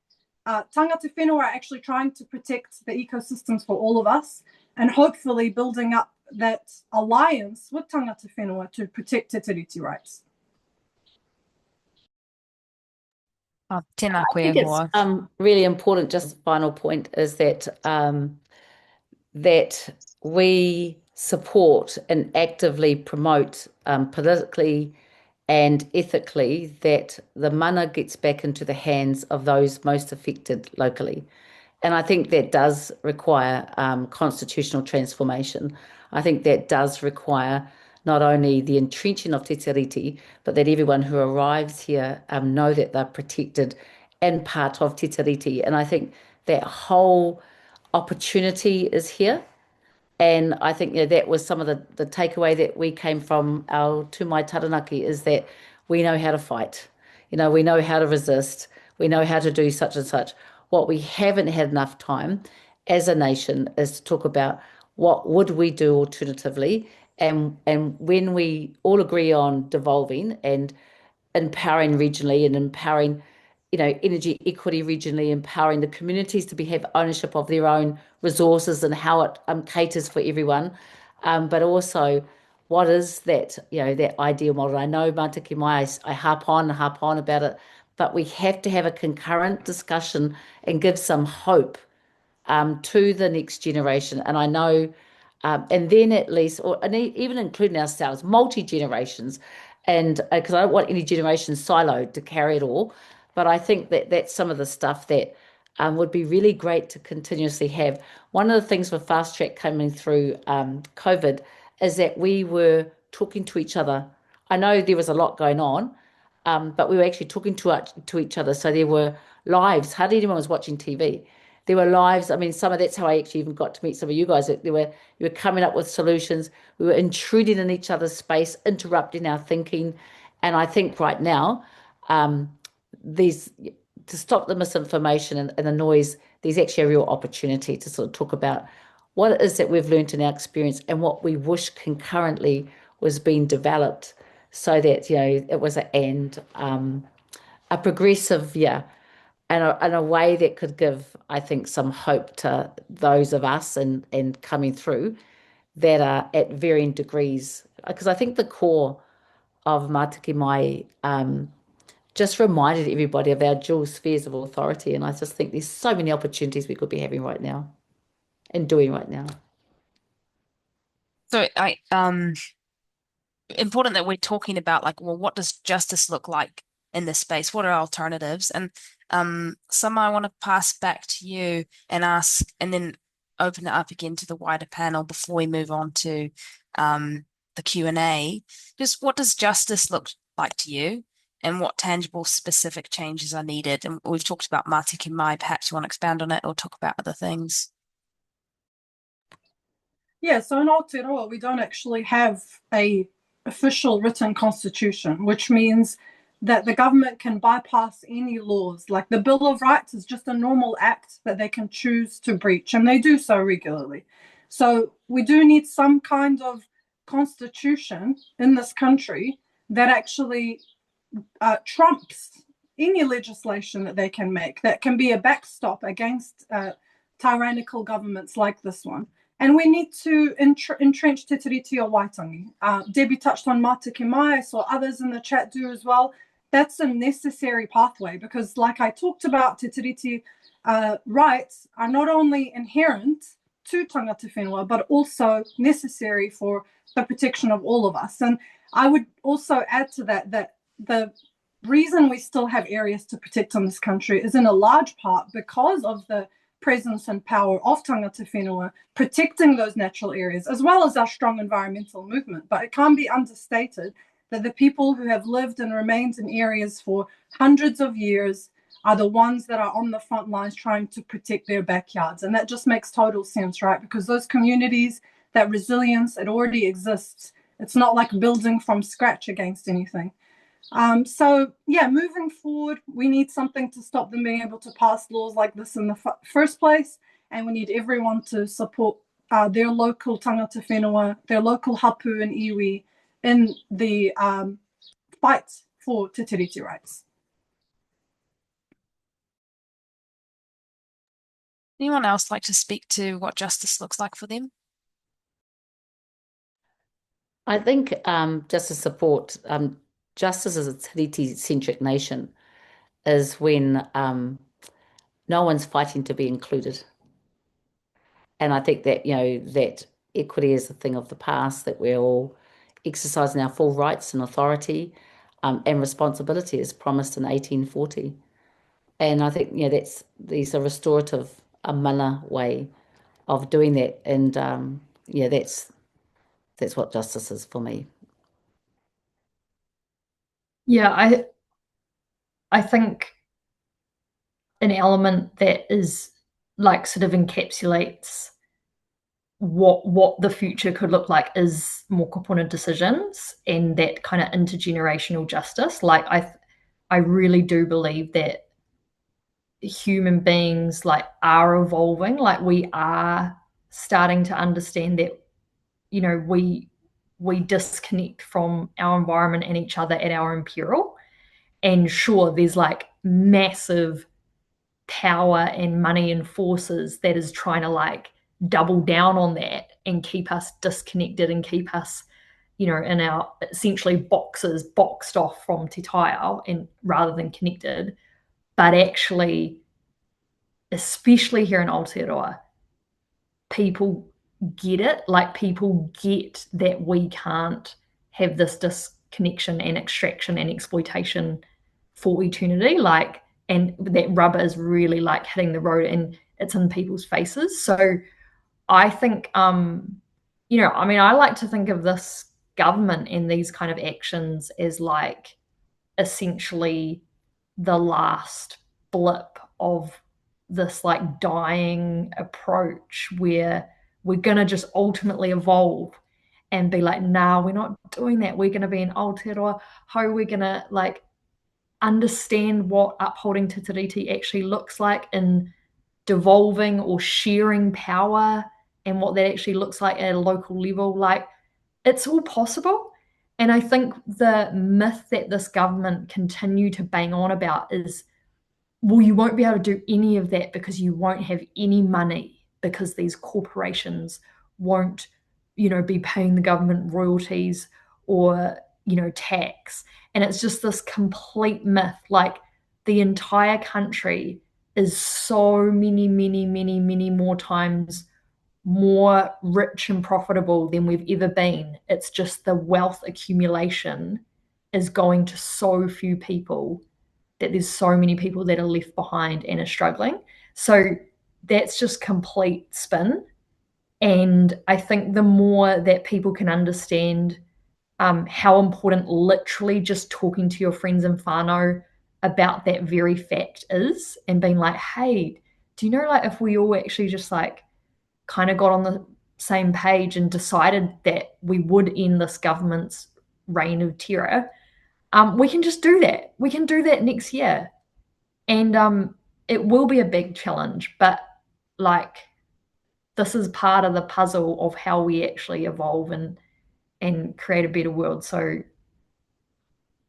tangata whenua are actually trying to protect the ecosystems for all of us, and hopefully building up that alliance with tangata whenua to protect te tiriti rights. I think it's really important, just final point, is that that we support and actively promote politically and ethically that the mana gets back into the hands of those most affected locally. And I think that does require constitutional transformation. I think that does require not only the entrenching of te tiriti, but that everyone who arrives here know that they're protected and part of te tiriti. And I think that whole opportunity is here. And I think that was some of the takeaway that we came from our Tūmai Taranaki, is that we know how to fight. We know how to resist. We know how to do such and such. What we haven't had enough time as a nation is to talk about what would we do alternatively? And when we all agree on devolving and empowering regionally and empowering, energy equity regionally, empowering the communities to have ownership of their own resources and how it caters for everyone. But also, what is that, that ideal model? I know Mātiki Mai, I harp on about it, but we have to have a concurrent discussion and give some hope to the next generation. And I know, and then at least, and even including ourselves, multi-generations, and because I don't want any generation siloed to carry it all, but I think that that's some of the stuff that would be really great to continuously have. One of the things with Fast Track coming through COVID is that we were talking to each other. I know there was a lot going on, but we were actually talking to each other. So there were lives. Hardly anyone was watching TV. There were lives. I mean, that's how I actually even got to meet some of you guys. You were coming up with solutions. We were intruding in each other's space, interrupting our thinking. And I think right now, to stop the misinformation and the noise, there's actually a real opportunity to sort of talk about what it is that we've learned in our experience and what we wish concurrently was being developed so that, it was a progressive, and a way that could give, I think, some hope to those of us and coming through that are at varying degrees. Because I think the core of Mātiki Mai just reminded everybody of our dual spheres of authority. And I just think there's so many opportunities we could be having right now and doing right now. So important that we're talking about, like, well, what does justice look like in this space? What are alternatives? And Samah, I want to pass back to you and ask, and then open it up again to the wider panel before we move on to the Q&A. Just what does justice look like to you, and what tangible, specific changes are needed? And we've talked about Mātiki Mai. Perhaps you want to expand on it or talk about other things. Yeah, so in Aotearoa, we don't actually have a official written constitution, which means that the government can bypass any laws. Like the Bill of Rights is just a normal act that they can choose to breach, and they do so regularly. So we do need some kind of constitution in this country that actually trumps any legislation that they can make, that can be a backstop against tyrannical governments like this one. And we need to entrench Te Tiriti o Waitangi. Debbie touched on Mātiki Mai, I saw others in the chat do as well. That's a necessary pathway because, like I talked about, Te Tiriti rights are not only inherent to tangata whenua, but also necessary for the protection of all of us. And I would also add to that the reason we still have areas to protect in this country is in a large part because of the presence and power of tangata whenua protecting those natural areas, as well as our strong environmental movement. But it can't be understated that the people who have lived and remained in areas for hundreds of years are the ones that are on the front lines trying to protect their backyards. And that just makes total sense, right? Because those communities, that resilience, it already exists. It's not like building from scratch against anything. So yeah, moving forward, we need something to stop them being able to pass laws like this in the first place. And we need everyone to support their local tangata whenua, their local hapu and iwi in the fight for te tiriti rights. Anyone else like to speak to what justice looks like for them? I think just to support justice as a tiriti-centric nation is when no one's fighting to be included. And I think that, that equity is a thing of the past, that we're all exercising our full rights and authority and responsibility as promised in 1840. And I think, there's a restorative, a mana way of doing that. And that's what justice is for me. Yeah, I think an element that is like sort of encapsulates what the future could look like is mokopuna decisions and that kind of intergenerational justice. Like I really do believe that human beings like are evolving, like we are starting to understand that, you know, we disconnect from our environment and each other at our own peril. And sure, there's like massive power and money and forces that is trying to like double down on that and keep us disconnected and keep us, you know, in our essentially boxes boxed off from Te Taiao and rather than connected. But actually, especially here in Aotearoa, people get it. Like people get that we can't have this disconnection and extraction and exploitation for eternity. Like, and that rubber is really like hitting the road and it's in people's faces. So I think, you know, I mean, I like to think of this government and these kind of actions as like essentially the last blip of this like dying approach where we're going to just ultimately evolve and be like, nah, we're not doing that. We're going to be in Aotearoa. How we're going to like understand what upholding Te Tiriti actually looks like in devolving or sharing power and what that actually looks like at a local level. Like it's all possible. And I think the myth that this government continue to bang on about is, well, you won't be able to do any of that because you won't have any money because these corporations won't, you know, be paying the government royalties or, you know, tax. And it's just this complete myth. Like the entire country is so many, many, many, many more times more rich and profitable than we've ever been. It's just the wealth accumulation is going to so few people that there's so many people that are left behind and are struggling. So that's just complete spin. And I think the more that people can understand how important literally just talking to your friends and whānau about that very fact is, and being like, hey, do you know, like if we all actually just like kind of got on the same page and decided that we would end this government's reign of terror, we can just do that. We can do that next year. And it will be a big challenge, but like this is part of the puzzle of how we actually evolve and create a better world. So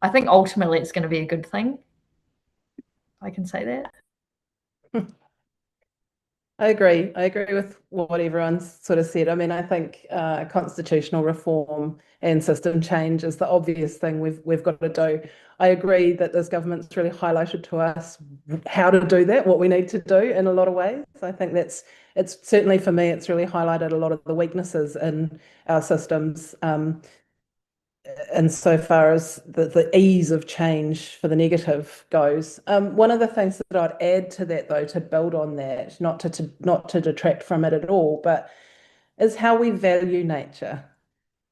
I think ultimately it's going to be a good thing. I can say that. I agree. I agree with what everyone's sort of said. I mean, I think constitutional reform and system change is the obvious thing we've got to do. I agree that this government's really highlighted to us how to do that, what we need to do in a lot of ways. I think it's certainly for me, it's really highlighted a lot of the weaknesses in our systems. And so far as the ease of change for the negative goes. One of the things that I'd add to that, though, to build on that, not to detract from it at all, but is how we value nature,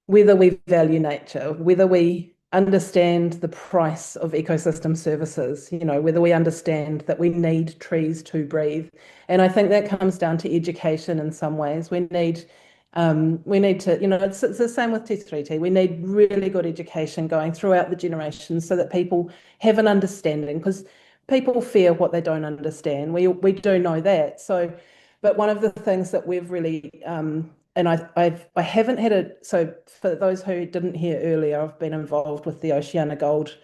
whether we value nature, whether we understand the price of ecosystem services, you know, whether we understand that we need trees to breathe. And I think that comes down to education in some ways. We need to, you know, it's the same with Te Tiriti. We need really good education going throughout the generations so that people have an understanding, because people fear what they don't understand. We do know that. So, but one of the things that we've really, and I haven't had so for those who didn't hear earlier, I've been involved with the Oceana Gold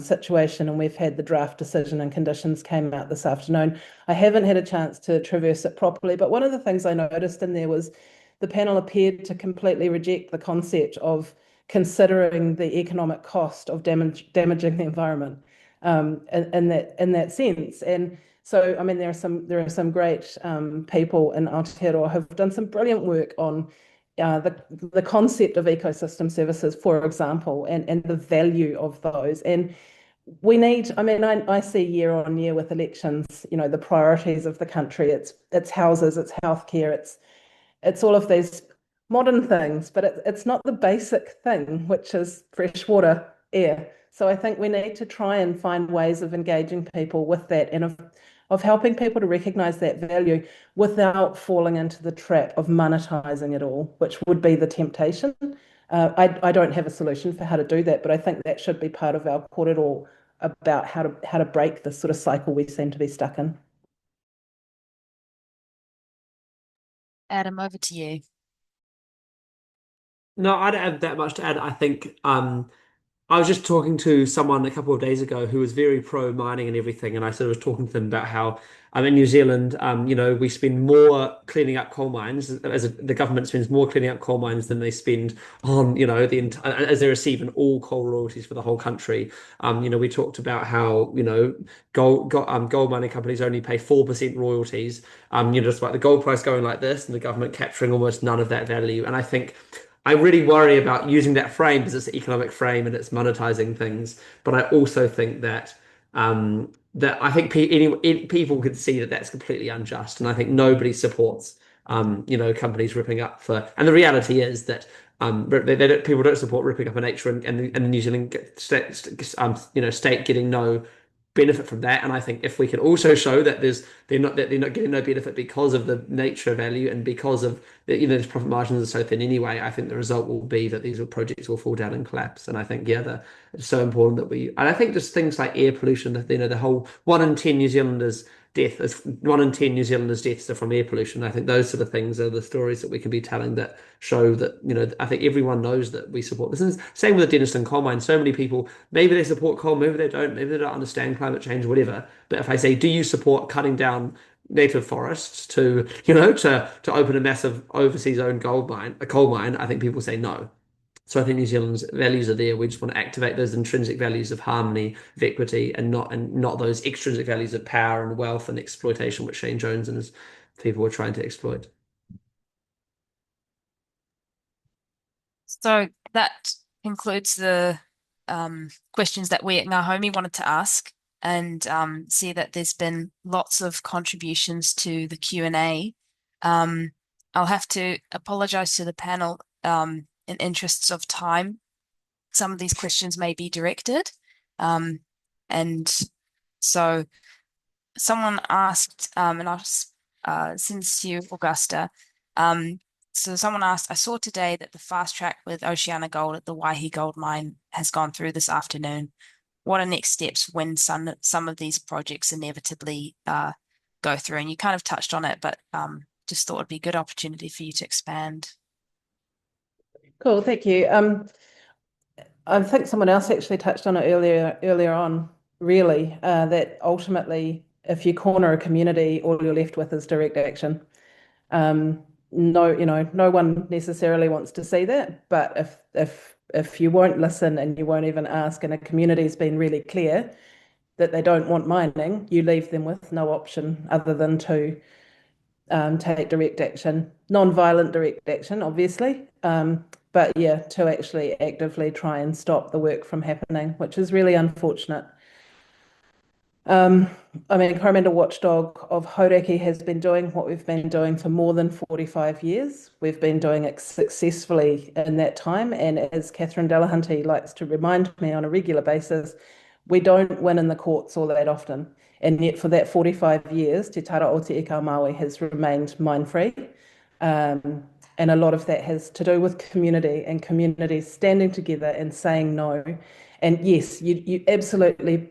situation, and we've had the draft decision and conditions came out this afternoon. I haven't had a chance to traverse it properly, but one of the things I noticed in there was the panel appeared to completely reject the concept of considering the economic cost of damaging the environment in that sense. And so, I mean, there are some great people in Aotearoa who've done some brilliant work on the concept of ecosystem services, for example, and the value of those. And we need, I mean, I see year on year with elections, you know, the priorities of the country. It's houses, it's healthcare, it's all of these modern things, but it's not the basic thing, which is fresh water, air. So I think we need to try and find ways of engaging people with that and of helping people to recognise that value without falling into the trap of monetising it all, which would be the temptation. I don't have a solution for how to do that, but I think that should be part of our kōrero about how to break this sort of cycle we seem to be stuck in. Adam, over to you. No, I don't have that much to add. I think I was just talking to someone a couple of days ago who was very pro mining and everything, and I sort of was talking to them about how in New Zealand, we spend more cleaning up coal mines the government spends more cleaning up coal mines than they spend on as they receive in all coal royalties for the whole country. We talked about how gold mining companies only pay 4% royalties. Despite the gold price going like this and the government capturing almost none of that value, and I think. I really worry about using that frame because it's an economic frame and it's monetizing things. But I also think that I think people could see that that's completely unjust, and I think nobody supports companies ripping up for. And the reality is that people don't support ripping up a nature and the New Zealand state getting no benefit from that. And I think if we can also show that they're not getting no benefit because of the nature value and because of the profit margins are so thin anyway, I think the result will be that these projects will fall down and collapse. And I think it's so important that and I think just things like air pollution, the whole 1 in 10 New Zealanders deaths are from air pollution. I think those sort of things are the stories that we can be telling that show that I think everyone knows that we support this. And same with the Denniston coal mine. So many people, maybe they support coal, maybe they don't understand climate change, whatever. But if I say, do you support cutting down native forests to open a massive overseas owned coal mine, I think people say no. So I think New Zealand's values are there. We just want to activate those intrinsic values of harmony, of equity, and not those extrinsic values of power and wealth and exploitation, which Shane Jones and his people were trying to exploit. So that concludes the questions that we at Ngā Haumi wanted to ask, and see that there's been lots of contributions to the Q&A. I'll have to apologise to the panel in interests of time. Some of these questions may be directed. And so someone asked, and I'll send to you, Augusta. So someone asked, I saw today that the fast track with Oceana Gold at the Waihi Gold Mine has gone through this afternoon. What are next steps when some of these projects inevitably go through? And you kind of touched on it, but just thought it'd be a good opportunity for you to expand. Cool, thank you. I think someone else actually touched on it earlier on, really, that ultimately, if you corner a community, all you're left with is direct action. No one necessarily wants to see that, but if you won't listen and you won't even ask, and a community's been really clear that they don't want mining, you leave them with no option other than to take direct action, non-violent direct action, obviously, but yeah, to actually actively try and stop the work from happening, which is really unfortunate. Coromandel Watchdog of Hauraki has been doing what we've been doing for more than 45 years. We've been doing it successfully in that time, and as Catherine Delahunty likes to remind me on a regular basis, we don't win in the courts all that often. And yet for that 45 years, Te Tara o Te Ika Māui has remained mine-free. And a lot of that has to do with community and communities standing together and saying no. And yes, you absolutely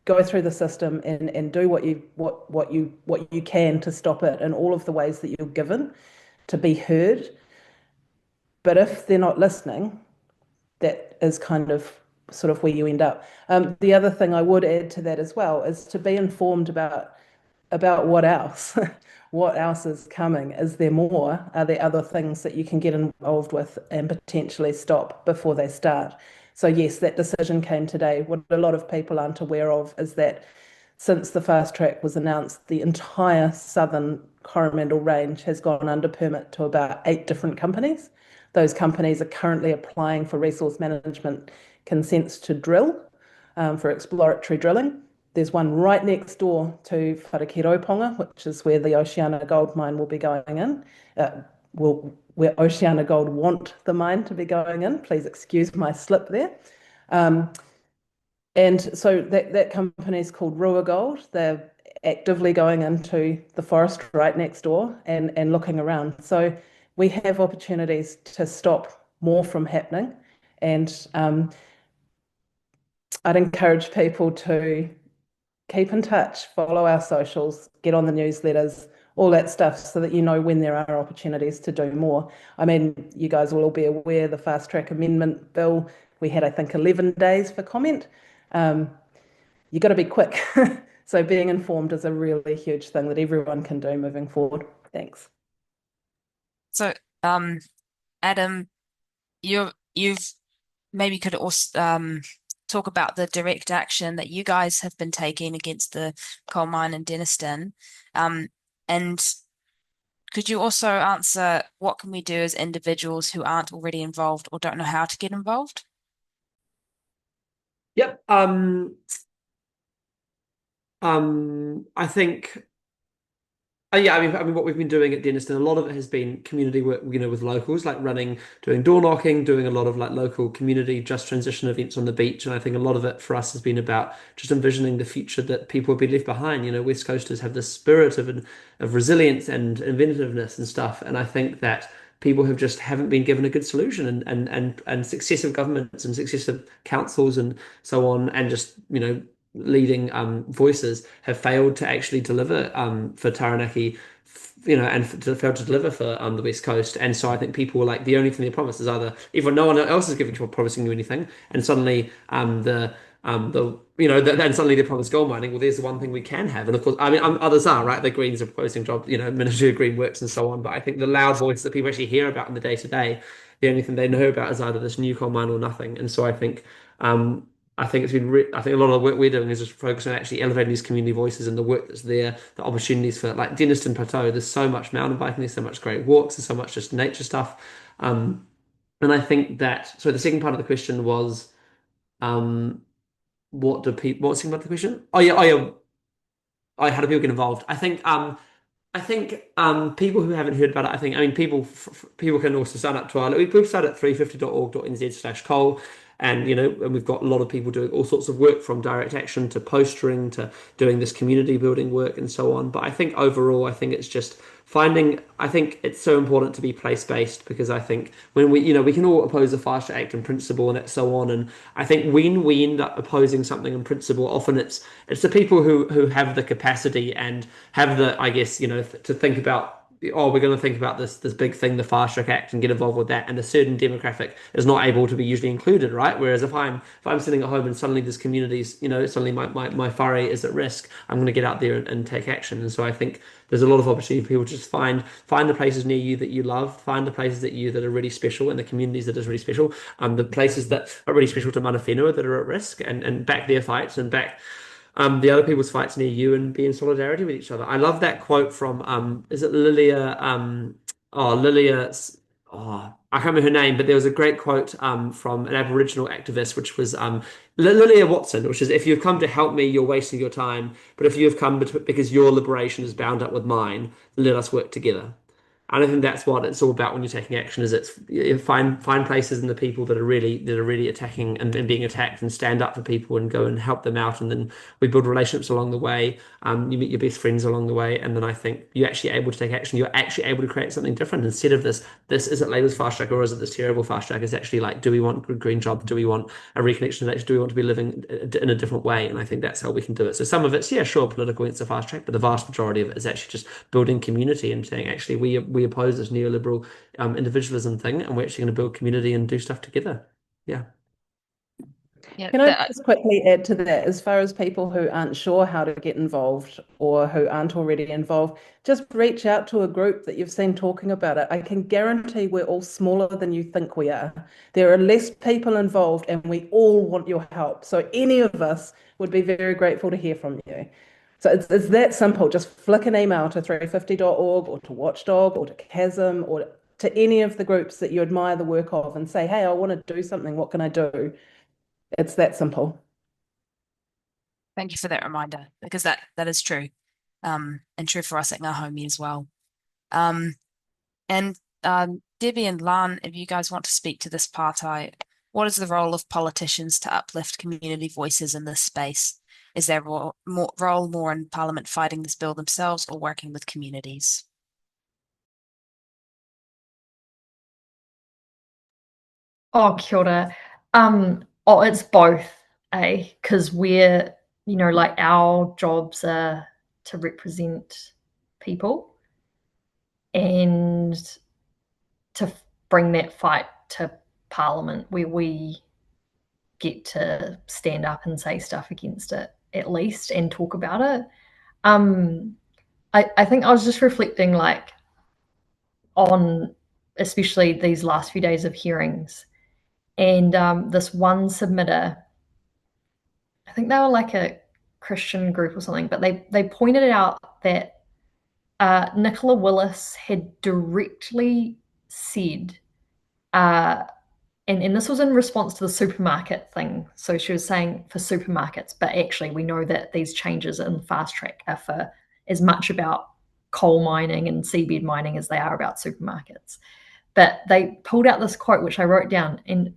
go through the system and do what you can to stop it in all of the ways that you're given to be heard. But if they're not listening, that is kind of sort of where you end up. The other thing I would add to that as well is to be informed about what else. What else is coming? Is there more? Are there other things that you can get involved with and potentially stop before they start? So yes, that decision came today. What a lot of people aren't aware of is that since the fast track was announced, the entire southern Coromandel range has gone under permit to about 8 different companies. Those companies are currently applying for resource management consents to drill, for exploratory drilling. There's one right next door to Wharekiroponga, which is where the Oceana Gold mine will be going in, where Oceana Gold want the mine to be going in. Please excuse my slip there. And so that company is called Rua Gold. They're actively going into the forest right next door and looking around. So we have opportunities to stop more from happening. And I'd encourage people to keep in touch, follow our socials, get on the newsletters, all that stuff, so that you know when there are opportunities to do more. I mean, you guys will all be aware the fast track amendment bill, we had, I think, 11 days for comment. You got to be quick. So being informed is a really huge thing that everyone can do moving forward. Thanks. So, Adam, you've maybe could also talk about the direct action that you guys have been taking against the coal mine in Denniston. And could you also answer what can we do as individuals who aren't already involved or don't know how to get involved? Yep. I think. Yeah, I mean, what we've been doing at Denniston, a lot of it has been community work, with locals, like doing door knocking, doing a lot of like local community just transition events on the beach. And I think a lot of it for us has been about just envisioning the future that people will be left behind. West Coasters have this spirit of resilience and inventiveness and stuff. And I think that people haven't been given a good solution, and successive governments and successive councils and so on, and just, leading voices have failed to actually deliver for Taranaki, failed to deliver for the West Coast. And so I think people were like, the only thing they promised is either no one else is promising you anything, and suddenly then suddenly they promise gold mining. Well, there's the one thing we can have, and of course, I mean, others are right. The Greens are proposing job, Ministry of Green Works and so on. But I think the loud voice that people actually hear about in the day to day, the only thing they know about is either this new coal mine or nothing. And so I think it's been. I think a lot of the work we're doing is just focusing on actually elevating these community voices and the work that's there, the opportunities for like Denniston Plateau. There's so much mountain biking, there's so much great walks, there's so much just nature stuff. And I think that. So the second part of the question was, what do people? What's the second part of the question? Oh yeah. How do people get involved? I think people who haven't heard about it, I mean, people can also sign up to our website at 350.org.nz/coal, and and we've got a lot of people doing all sorts of work, from direct action to postering to doing this community building work and so on. But I think overall, I think it's just I think it's so important to be place-based, because I think when we can all oppose the Fast Track Act in principle and so on, and I think when we end up opposing something in principle, often it's the people who have the capacity and have the, I guess, to think about, we're going to think about this big thing, the Fast Track Act, and get involved with that, and a certain demographic is not able to be usually included, right? Whereas if I'm sitting at home and suddenly there's communities, suddenly my whare is at risk, I'm going to get out there and take action. And so I think there's a lot of opportunity for people to just find the places near you that you love, find the places that are really special, and the communities that is really special, the places that are really special to mana whenua that are at risk, and back their fights and back the other people's fights near you, and be in solidarity with each other. I love that quote from is it Lilia? Lilia. I can't remember her name, but there was a great quote from an Aboriginal activist, which was Lilia Watson, which is, "If you've come to help me, you're wasting your time. But if you have come because your liberation is bound up with mine, let us work together." And I think that's what it's all about when you're taking action. Is it's you find places and the people that are really attacking and being attacked, and stand up for people and go and help them out. And then we build relationships along the way. You meet your best friends along the way, and then I think you're actually able to take action. You're actually able to create something different, instead of this is it Labour's fast track, or is it this terrible fast track? It's actually like, do we want green jobs? Do we want a reconnection of nature? Do we want to be living in a different way? And I think that's how we can do it. So some of it's, yeah, sure, political against the fast track, but the vast majority of it is actually just building community and saying, actually, we oppose this neoliberal individualism thing, and we're actually going to build community and do stuff together. Yeah. Can I just quickly add to that, as far as people who aren't sure how to get involved or who aren't already involved, just reach out to a group that you've seen talking about it. I can guarantee we're all smaller than you think we are. There are less people involved, and we all want your help. So any of us would be very grateful to hear from you. So it's that simple. Just flick an email to 350.org or to Watchdog or to Chasm or to any of the groups that you admire the work of, and say, hey, I want to do something. What can I do? It's that simple. Thank you for that reminder, because that is true, and true for us at Ngā Haumi as well. And Debbie and Lan, if you guys want to speak to this pātai, what is the role of politicians to uplift community voices in this space? Is their role more in Parliament fighting this bill themselves, or working with communities? Oh, kia ora. It's both, because we're, like, our jobs are to represent people. and to bring that fight to Parliament where we get to stand up and say stuff against it at least and talk about it. I think I was just reflecting like on especially these last few days of hearings, and this one submitter, I think they were like a Christian group or something, but they pointed out that Nicola Willis had directly said, and this was in response to the supermarket thing. So she was saying for supermarkets, but actually we know that these changes in fast track are for as much about coal mining and seabed mining as they are about supermarkets. But they pulled out this quote, which I wrote down, and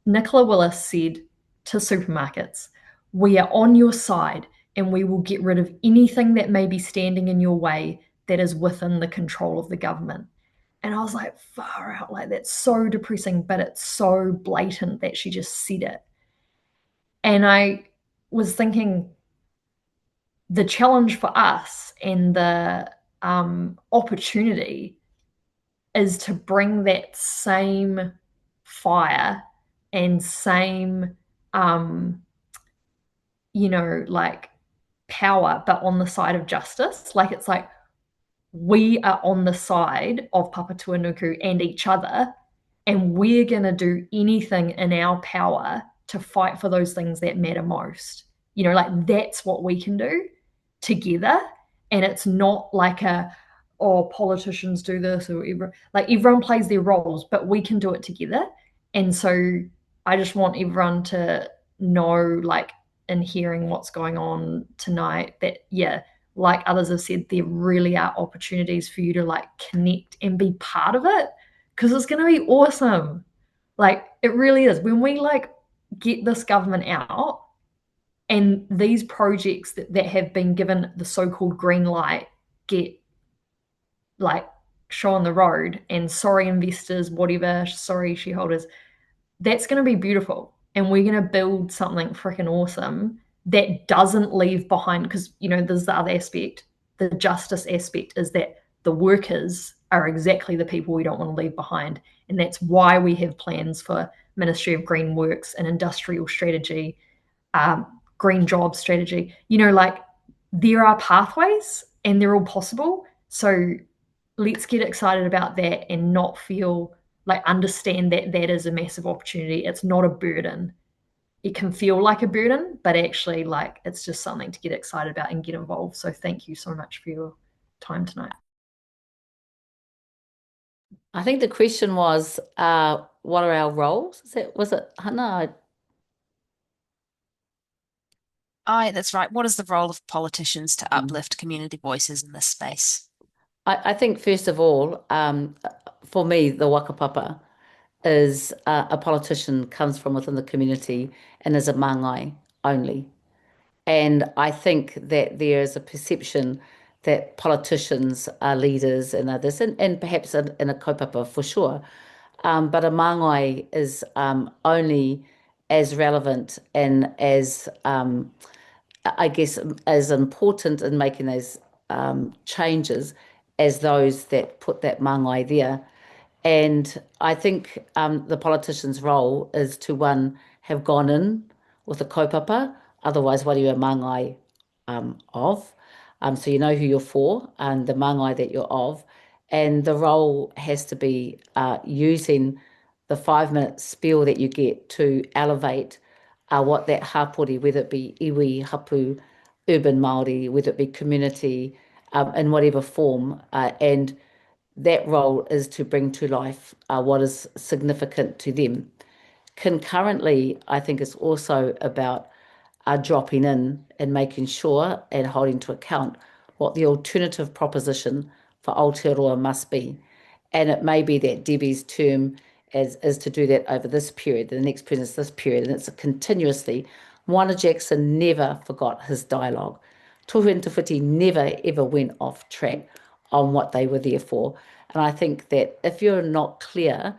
Nicola Willis said to supermarkets, "We are on your side and we will get rid of anything that may be standing in your way that is within the control of the government." And I was like, far out, like that's so depressing, but it's so blatant that she just said it. And I was thinking the challenge for us and the opportunity is to bring that same fire and same, like power, but on the side of justice. Like it's like, we are on the side of Papatūānuku and each other, and we're going to do anything in our power to fight for those things that matter most. Like that's what we can do together. And it's not like politicians do this or whatever. Like everyone plays their roles, but we can do it together. And so I just want everyone to know, like in hearing what's going on tonight, that, yeah, like others have said, there really are opportunities for you to like connect and be part of it, because it's going to be awesome. Like it really is. When we like get this government out and these projects that have been given the so-called green light get like shown the road, and sorry investors, whatever, sorry shareholders, that's going to be beautiful. And we're going to build something freaking awesome that doesn't leave behind, because, there's the other aspect. The justice aspect is that the workers are exactly the people we don't want to leave behind. And that's why we have plans for Ministry of Green Works and industrial strategy, green jobs strategy. Like there are pathways and they're all possible. So let's get excited about that and not feel like, understand that that is a massive opportunity. It's not a burden. It can feel like a burden, but actually like it's just something to get excited about and get involved. So thank you so much for your time tonight. I think the question was, what are our roles? Was it Hannah? That's right. What is the role of politicians to uplift community voices in this space? I think first of all, for me, the whakapapa is a politician comes from within the community and is a māngai only. And I think that there is a perception that politicians are leaders and others, and perhaps in a kaupapa for sure. But a māngai is only as relevant and as, I guess, as important in making those changes as those that put that māngai there. And I think the politician's role is to, one, have gone in with a kaupapa, otherwise what are you a māngai of? So you know who you're for and the māngai that you're of. And the role has to be using the 5-minute spiel that you get to elevate what that hapori, whether it be iwi, hapu, urban Māori, whether it be community, in whatever form, and that role is to bring to life what is significant to them. Concurrently, I think it's also about dropping in and making sure and holding to account what the alternative proposition for Aotearoa must be. And it may be that Debbie's term is to do that over this period, the next president's this period, and it's continuously. Moana Jackson never forgot his dialogue. Tohu and Tawhiti never ever went off track on what they were there for. And I think that if you're not clear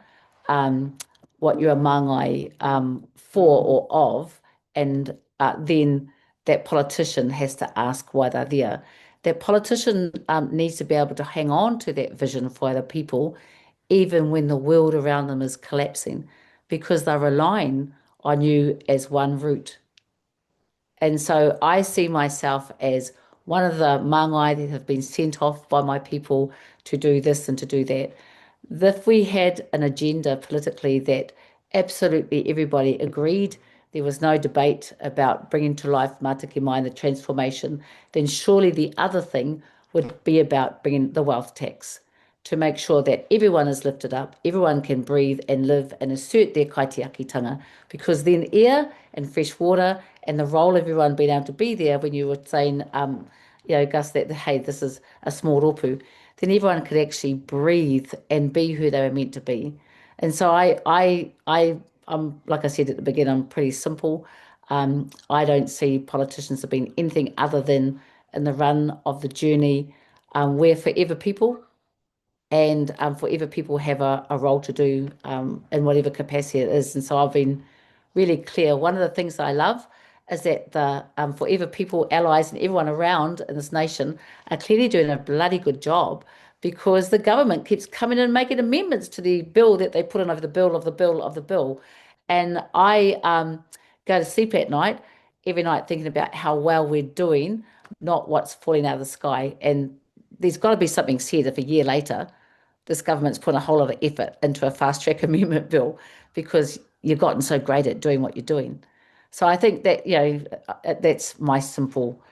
what you're a māngai for or of, and then that politician has to ask why they're there. that politician needs to be able to hang on to that vision for other people, even when the world around them is collapsing, because they're relying on you as one root. And so I see myself as one of the māngai that have been sent off by my people to do this and to do that. If we had an agenda politically that absolutely everybody agreed, there was no debate about bringing to life Mātaki Mai and the transformation, then surely the other thing would be about bringing the wealth tax to make sure that everyone is lifted up, everyone can breathe and live and assert their kaitiakitanga, because then air and fresh water and the role of everyone being able to be there, when you were saying, Gus, that, hey, this is a small ropu, then everyone could actually breathe and be who they were meant to be. And so I'm, like I said at the beginning, I'm pretty simple. I don't see politicians as being anything other than in the run of the journey. We're forever people, and forever people have a role to do in whatever capacity it is. And so I've been really clear. One of the things that I love is that the forever people, allies, and everyone around in this nation are clearly doing a bloody good job, because the government keeps coming in and making amendments to the bill that they put in over the bill of the bill of the bill. And I go to sleep at night, every night, thinking about how well we're doing, not what's falling out of the sky. And there's got to be something said if a year later this government's put a whole lot of effort into a fast track amendment bill, because you've gotten so great at doing what you're doing. So I think that, that's my simple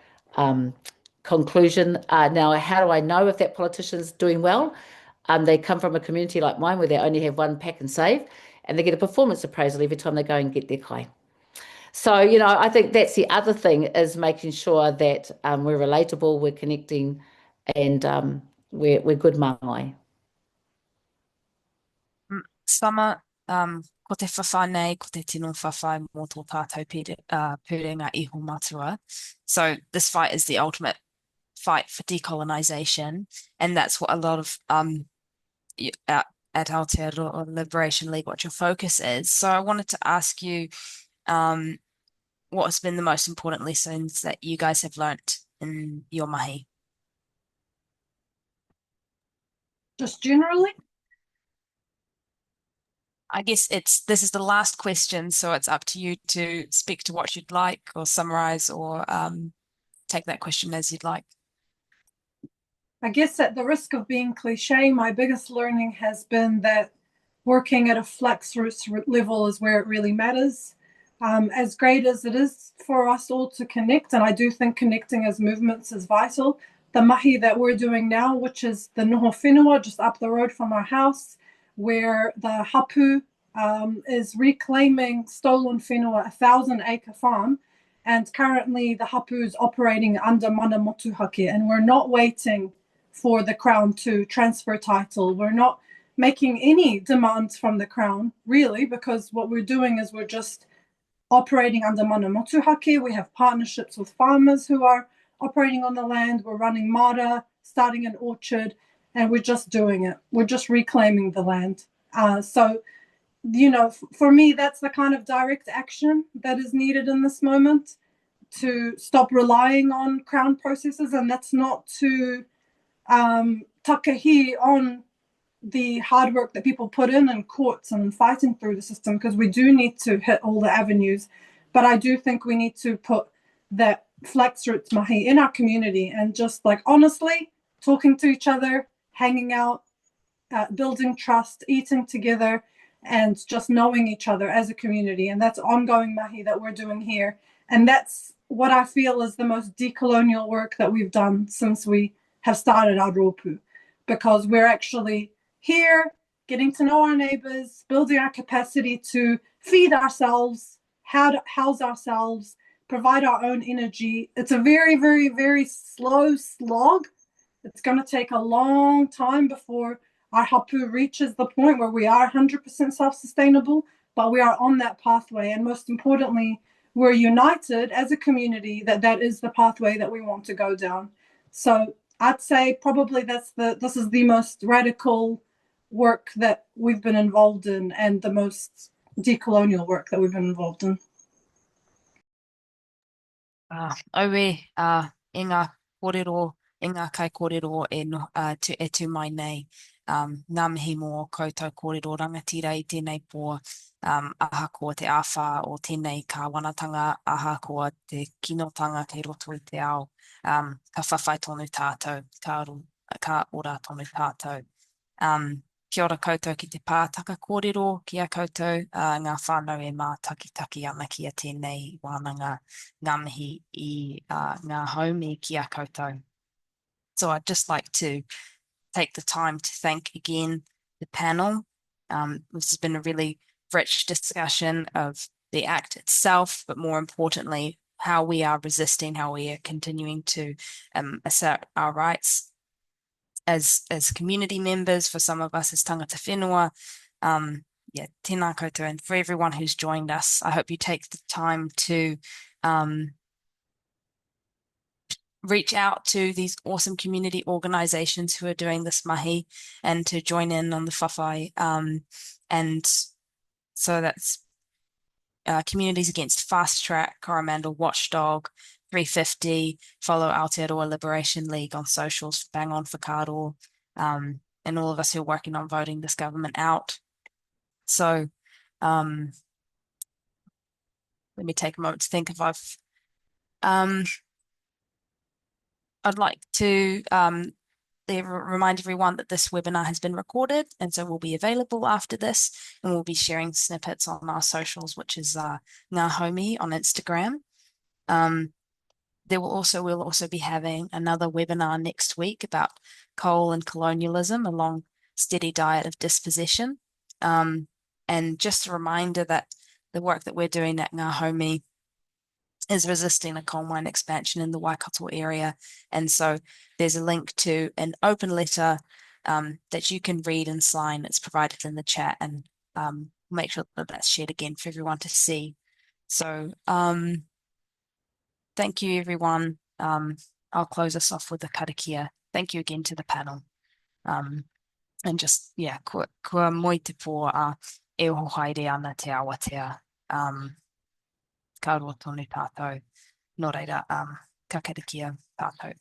conclusion. Now, how do I know if that politician's doing well? They come from a community like mine where they only have one pack and save, and they get a performance appraisal every time they go and get their kai. So, I think that's the other thing, is making sure that we're relatable, we're connecting, and we're good māngai. Samah, ko te whawhanei, ko te tino whawhai mō tō tātou purenga iho matua. So this fight is the ultimate fight for decolonization, and that's what a lot of at Aotearoa Liberation League, what your focus is. So I wanted to ask you, what has been the most important lessons that you guys have learnt in your mahi? Just generally? I guess this is the last question, so it's up to you to speak to what you'd like, or summarize, or take that question as you'd like. I guess at the risk of being cliche, my biggest learning has been that working at a flex roots level is where it really matters. As great as it is for us all to connect, and I do think connecting as movements is vital, the mahi that we're doing now, which is the Noho Whenua, just up the road from our house, where the hapu is reclaiming stolen whenua, 1,000-acre farm, and currently the hapu is operating under mana motuhake, and we're not waiting for the Crown to transfer title. We're not making any demands from the Crown, really, because what we're doing is we're just operating under mana motuhake. We have partnerships with farmers who are operating on the land. We're running mara, starting an orchard, and we're just doing it. We're just reclaiming the land. So, for me, that's the kind of direct action that is needed in this moment, to stop relying on Crown processes, and that's not to takahi on the hard work that people put in courts and fighting through the system, because we do need to hit all the avenues. But I do think we need to put that flex roots mahi in our community, and just honestly talking to each other, hanging out, building trust, eating together, and just knowing each other as a community. And that's ongoing mahi that we're doing here. And that's what I feel is the most decolonial work that we've done since we have started our ropu, because we're actually here getting to know our neighbors, building our capacity to feed ourselves, house ourselves, provide our own energy. It's a very, very, very slow slog. It's going to take a long time before our hapu reaches the point where we are 100% self-sustainable, but we are on that pathway. And most importantly, we're united as a community that is the pathway that we want to go down. So I'd say probably this is the most radical work that we've been involved in, and the most decolonial work that we've been involved in. Oe, e ngā kōrero ngā kai kōrero e tū mai nei. Ngā mihi mō koutou kōrero rangatira I tēnei pō aha ko te awha o tēnei ka wanatanga, aha ko te kinotanga kei roto I te ao. Ka whawhai tonu tātou, ka ora tonu tātou. Kia ora koutou ki te pātaka kōrero ki a koutou, ngā whānau e mā taki ana ki a tēnei wānanga ngā mihi I Ngā Haumi ki a koutou. So I'd just like to take the time to thank again the panel. This has been a really rich discussion of the act itself, but more importantly, how we are resisting, how we are continuing to assert our rights as community members, for some of us as tangata whenua. Tēnā koutou, and for everyone who's joined us, I hope you take the time to reach out to these awesome community organizations who are doing this mahi and to join in on the whawhai. And so that's Communities Against Fast Track, Coromandel Watchdog, 350, follow Aotearoa Liberation League on socials, bang on whakaaro, and all of us who are working on voting this government out. So let me take a moment to think if I'd like to remind everyone that this webinar has been recorded, and so will be available after this, and we'll be sharing snippets on our socials, which is Ngā Haumi on Instagram. We'll also be having another webinar next week about coal and colonialism, a long, steady diet of dispossession. And just a reminder that the work that we're doing at Ngā Haumi is resisting a coal mine expansion in the Waikato area. And so there's a link to an open letter that you can read and sign. It's provided in the chat, and make sure that that's shared again for everyone to see. So thank you, everyone. I'll close us off with a karakia. Thank you again to the panel. And just, kua moi te pō e oho haere ana te awatea. Ka roa tonu tātou. Nō reira, ka karakia tātou.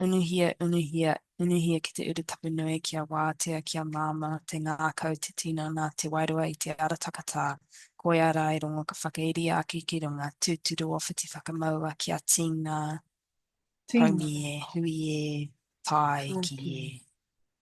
Unuhia, unuhia, unuhia ki te urutapu nui kia wātea kia māma, te ngākau, te tinana, te wairua I te arataka. Koe ara I rongo ka whakairi a ki runga, tūturu o whiti whakamaua kia tīna, haumi e, hui e, tai ki e.